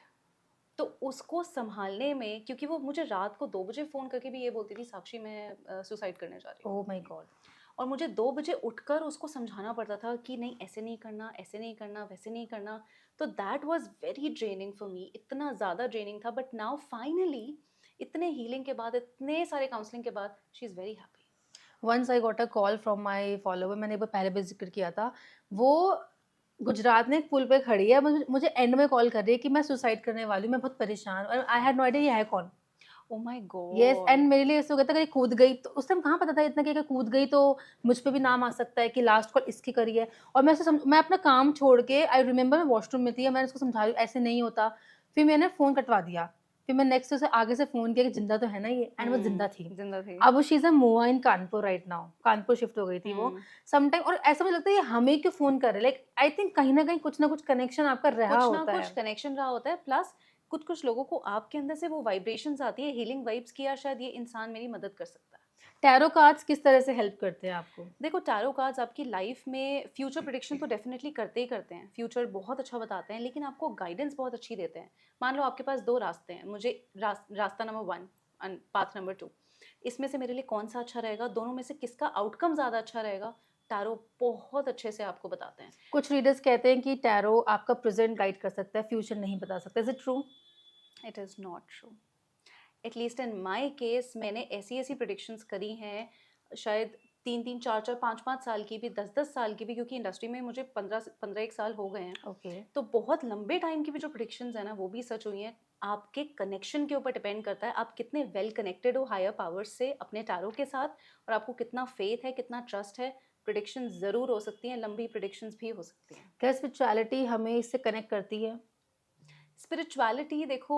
तो उसको संभालने में, क्योंकि वो मुझे रात को 2 बजे फ़ोन करके भी ये बोलती थी, साक्षी मैं सुसाइड करने जा रही हूँ। Oh my God. और मुझे 2 बजे उठकर उसको समझाना पड़ता था कि नहीं ऐसे नहीं करना, ऐसे नहीं करना, वैसे नहीं करना। तो that was very draining for me, इतना ज़्यादा ड्रेनिंग था। बट नाउ फाइनली इतने हीलिंग के बाद, इतने सारे काउंसलिंग के बाद, she is very happy. Once I got a call from my follower, मैंने एक बार पहले भी जिक्र किया था, वो गुजरात में एक पुल पे खड़ी है, मुझे एंड में कॉल कर रही है कि मैं सुसाइड करने वाली हूँ, मैं बहुत परेशान, और आई हैड नो आइडिया ये है कौन। Oh my God. Yes, and मेरे लिए ऐसा हो गया था कि कूद गई, तो उस टाइम कहाँ पता था इतना कि अगर कूद गई तो मुझ पे भी नाम आ सकता है कि लास्ट कॉल इसकी करी है। और मैं अपना काम छोड़ के, आई रिमेंबर मैं वॉशरूम में थी, मैंने उसको समझा रही ऐसे नहीं होता। फिर मैंने फ़ोन कटवा दिया, फिर मैं नेक्स्ट उसे आगे से फ़ोन किया कि जिंदा तो है ना ये, एंड वो जिंदा थी। जिंदा थी। अब शी इज़ अ मूवा in Kanpur right now, Kanpur shift हो गई थी वो समटाइम। और ऐसा मुझे लगता है ये हमें क्यों फ़ोन कर रहे हैं, लाइक आई थिंक कहीं ना कुछ कनेक्शन आपका रहा कुछ ना होता कुछ है। कनेक्शन रहा होता है। प्लस कुछ लोगों को आपके अंदर से वो वाइब्रेशंस आती है, हीलिंग वाइब्स की, या शायद ये इंसान मेरी मदद कर सकता है। टैरो कार्ड्स किस तरह से हेल्प करते हैं आपको? देखो, टैरो कार्ड्स आपकी लाइफ में फ्यूचर प्रेडिक्शन तो डेफिनेटली करते ही करते हैं, फ्यूचर बहुत अच्छा बताते हैं, लेकिन आपको गाइडेंस बहुत अच्छी देते हैं। मान लो आपके पास 2 रास्ते हैं, मुझे रास्ता नंबर 1 एंड पाथ नंबर 2, इसमें से मेरे लिए कौन सा अच्छा रहेगा, दोनों में से किसका आउटकम ज़्यादा अच्छा रहेगा, टैरो बहुत अच्छे से आपको बताते हैं। कुछ रीडर्स कहते हैं कि टैरो आपका प्रेजेंट गाइड कर सकता है, फ्यूचर नहीं बता सकता। Is it true? It is not true. At least in my case मैंने ऐसी प्रिडिक्शंस करी हैं, शायद 3-3, 4-4, 5-5 साल की भी, 10-10 साल की भी, क्योंकि इंडस्ट्री में मुझे 15-1 साल हो गए हैं। ओके। तो बहुत लंबे टाइम की भी जो प्रिडिक्शंस है ना, वो भी सच हुई हैं। आपके कनेक्शन के ऊपर डिपेंड करता है, आप कितने वेल कनेक्टेड हो हायर पावर्स से, अपने टैरो के साथ, और आपको कितना फेथ है, कितना ट्रस्ट है। प्रिडिक्शन ज़रूर हो सकती हैं, लंबी प्रिडिक्शंस भी हो सकती हैं। क्या स्पिरिचुअलिटी हमें इससे कनेक्ट करती है? स्पिरिचुअलिटी देखो,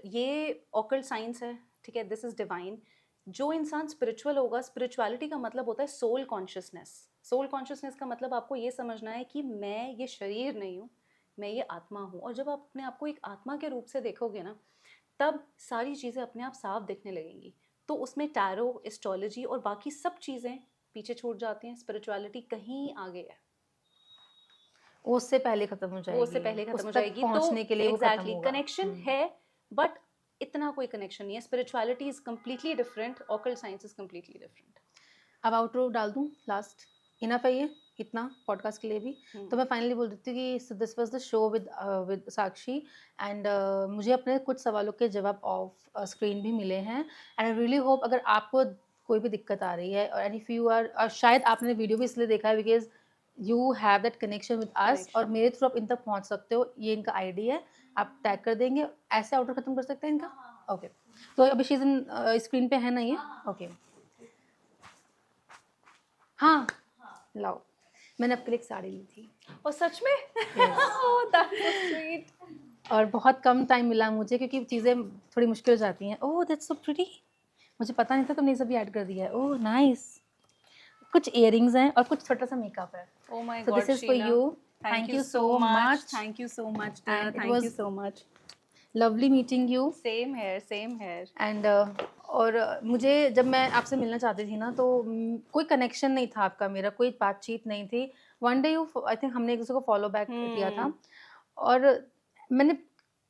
ये ऑकल्ट साइंस है, ठीक है, दिस इज़ डिवाइन। जो इंसान स्पिरिचुअल होगा, स्पिरिचुअलिटी का मतलब होता है सोल कॉन्शियसनेस। सोल कॉन्शियसनेस का मतलब आपको ये समझना है कि मैं ये शरीर नहीं हूँ, मैं ये आत्मा हूँ। और जब आप अपने आप को एक आत्मा के रूप से देखोगे ना, तब सारी चीज़ें अपने आप साफ दिखने लगेंगी। तो उसमें टैरो, एस्ट्रोलॉजी और बाकी सब चीज़ें पीछे छूट जाती हैं, स्पिरिचुअलिटी कहीं आगे है, वो उससे पहले खत्म हो जाएगी, वो उससे पहले खत्म उस हो तक जाएगी। पहुंचने के लिए वो खत्म एग्जैक्टली होगा। कनेक्शन है, बट इतना कोई कनेक्शन नहीं है। Spirituality is completely different, occult science is completely different. अब आउटरो डाल दूं लास्ट? इनफ है ये इतना पॉडकास्ट के लिए भी? तो मैं फाइनली बोल देती हूँ कि this was the show with Sakshi, and मुझे अपने कुछ सवालों के जवाब ऑफ स्क्रीन भी मिले हैं, एंड आई रियली होप अगर आपको कोई भी दिक्कत आ रही है, और एंड इफ यू आर, और शायद आपने वीडियो भी इसलिए देखा है because you have that connection with us, और मेरे थ्रू आप इन तक पहुँच सकते हो। ये इनका आईडी है, आप टैग कर देंगे, ऐसे आउटर खत्म कर सकते हैं इनका। ओके, तो अभी सीजन स्क्रीन पे है ना ये? ओके, हाँ लाओ, मैंने आपके लिए एक साड़ी ली थी। और सच में Oh, that's so sweet. और बहुत कम टाइम मिला मुझे क्योंकि चीज़ें थोड़ी मुश्किल हो जाती हैं। ओह दैट्स सो प्रिटी, मुझे पता नहीं था तुमने ये सब भी ऐड कर दिया है। ओह नाइस, कुछ इयरिंग्स हैं और कुछ छोटा सा मेकअप है। Oh my So God, this is for Sheila. you. Thank you so much. Thank you so much, dear. And it Thank you was- so much. Lovely meeting you. Same here, same here. And और मुझे जब मैं आपसे मिलना चाहती थी ना, तो कोई कनेक्शन नहीं था आपका मेरा, कोई बातचीत नहीं थी। One day you, I think हमने एक दूसरे को फॉलो बैक किया था, और मैंने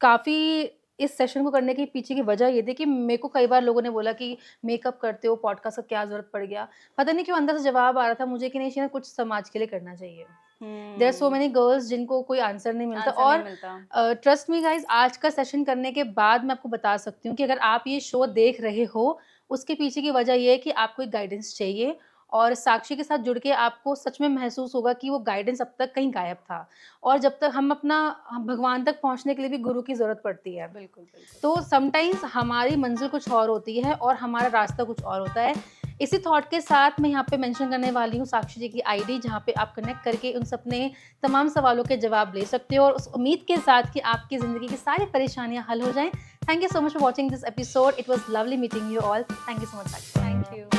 काफ़ी इस सेशन को करने के पीछे की वजह ये थी कि मेरे को कई बार लोगों ने बोला कि मेकअप करते हो, पॉडकास्ट का क्या ज़रूरत पड़ गया। पता नहीं क्यों अंदर से जवाब आ रहा था मुझे कि नहीं शीना, कुछ समाज के लिए करना चाहिए। There are so many girls जिनको कोई आंसर नहीं मिलता। Answer और नहीं मिलता। ट्रस्ट मी गाइज, आज का सेशन करने के बाद मैं आपको बता सकती हूँ कि अगर आप ये शो देख रहे हो, उसके पीछे की वजह ये है कि आपको एक गाइडेंस चाहिए, और साक्षी के साथ जुड़ के आपको सच में महसूस होगा कि वो गाइडेंस अब तक कहीं गायब था, और जब तक हम भगवान तक पहुंचने के लिए भी गुरु की ज़रूरत पड़ती है। बिल्कुल बिल्कुल। तो समटाइम्स हमारी मंजिल कुछ और होती है और हमारा रास्ता कुछ और होता है। इसी थॉट के साथ मैं यहाँ पे मेंशन करने वाली हूँ साक्षी जी की आईडी, जहाँ पे आप कनेक्ट करके उन अपने तमाम सवालों के जवाब ले सकते हो, और उस उम्मीद के साथ कि आपकी ज़िंदगी की सारी परेशानियाँ हल हो जाएं। Thank you so much for watching this episode. It was lovely meeting you all. Thank you so much Sakshi. Thank you.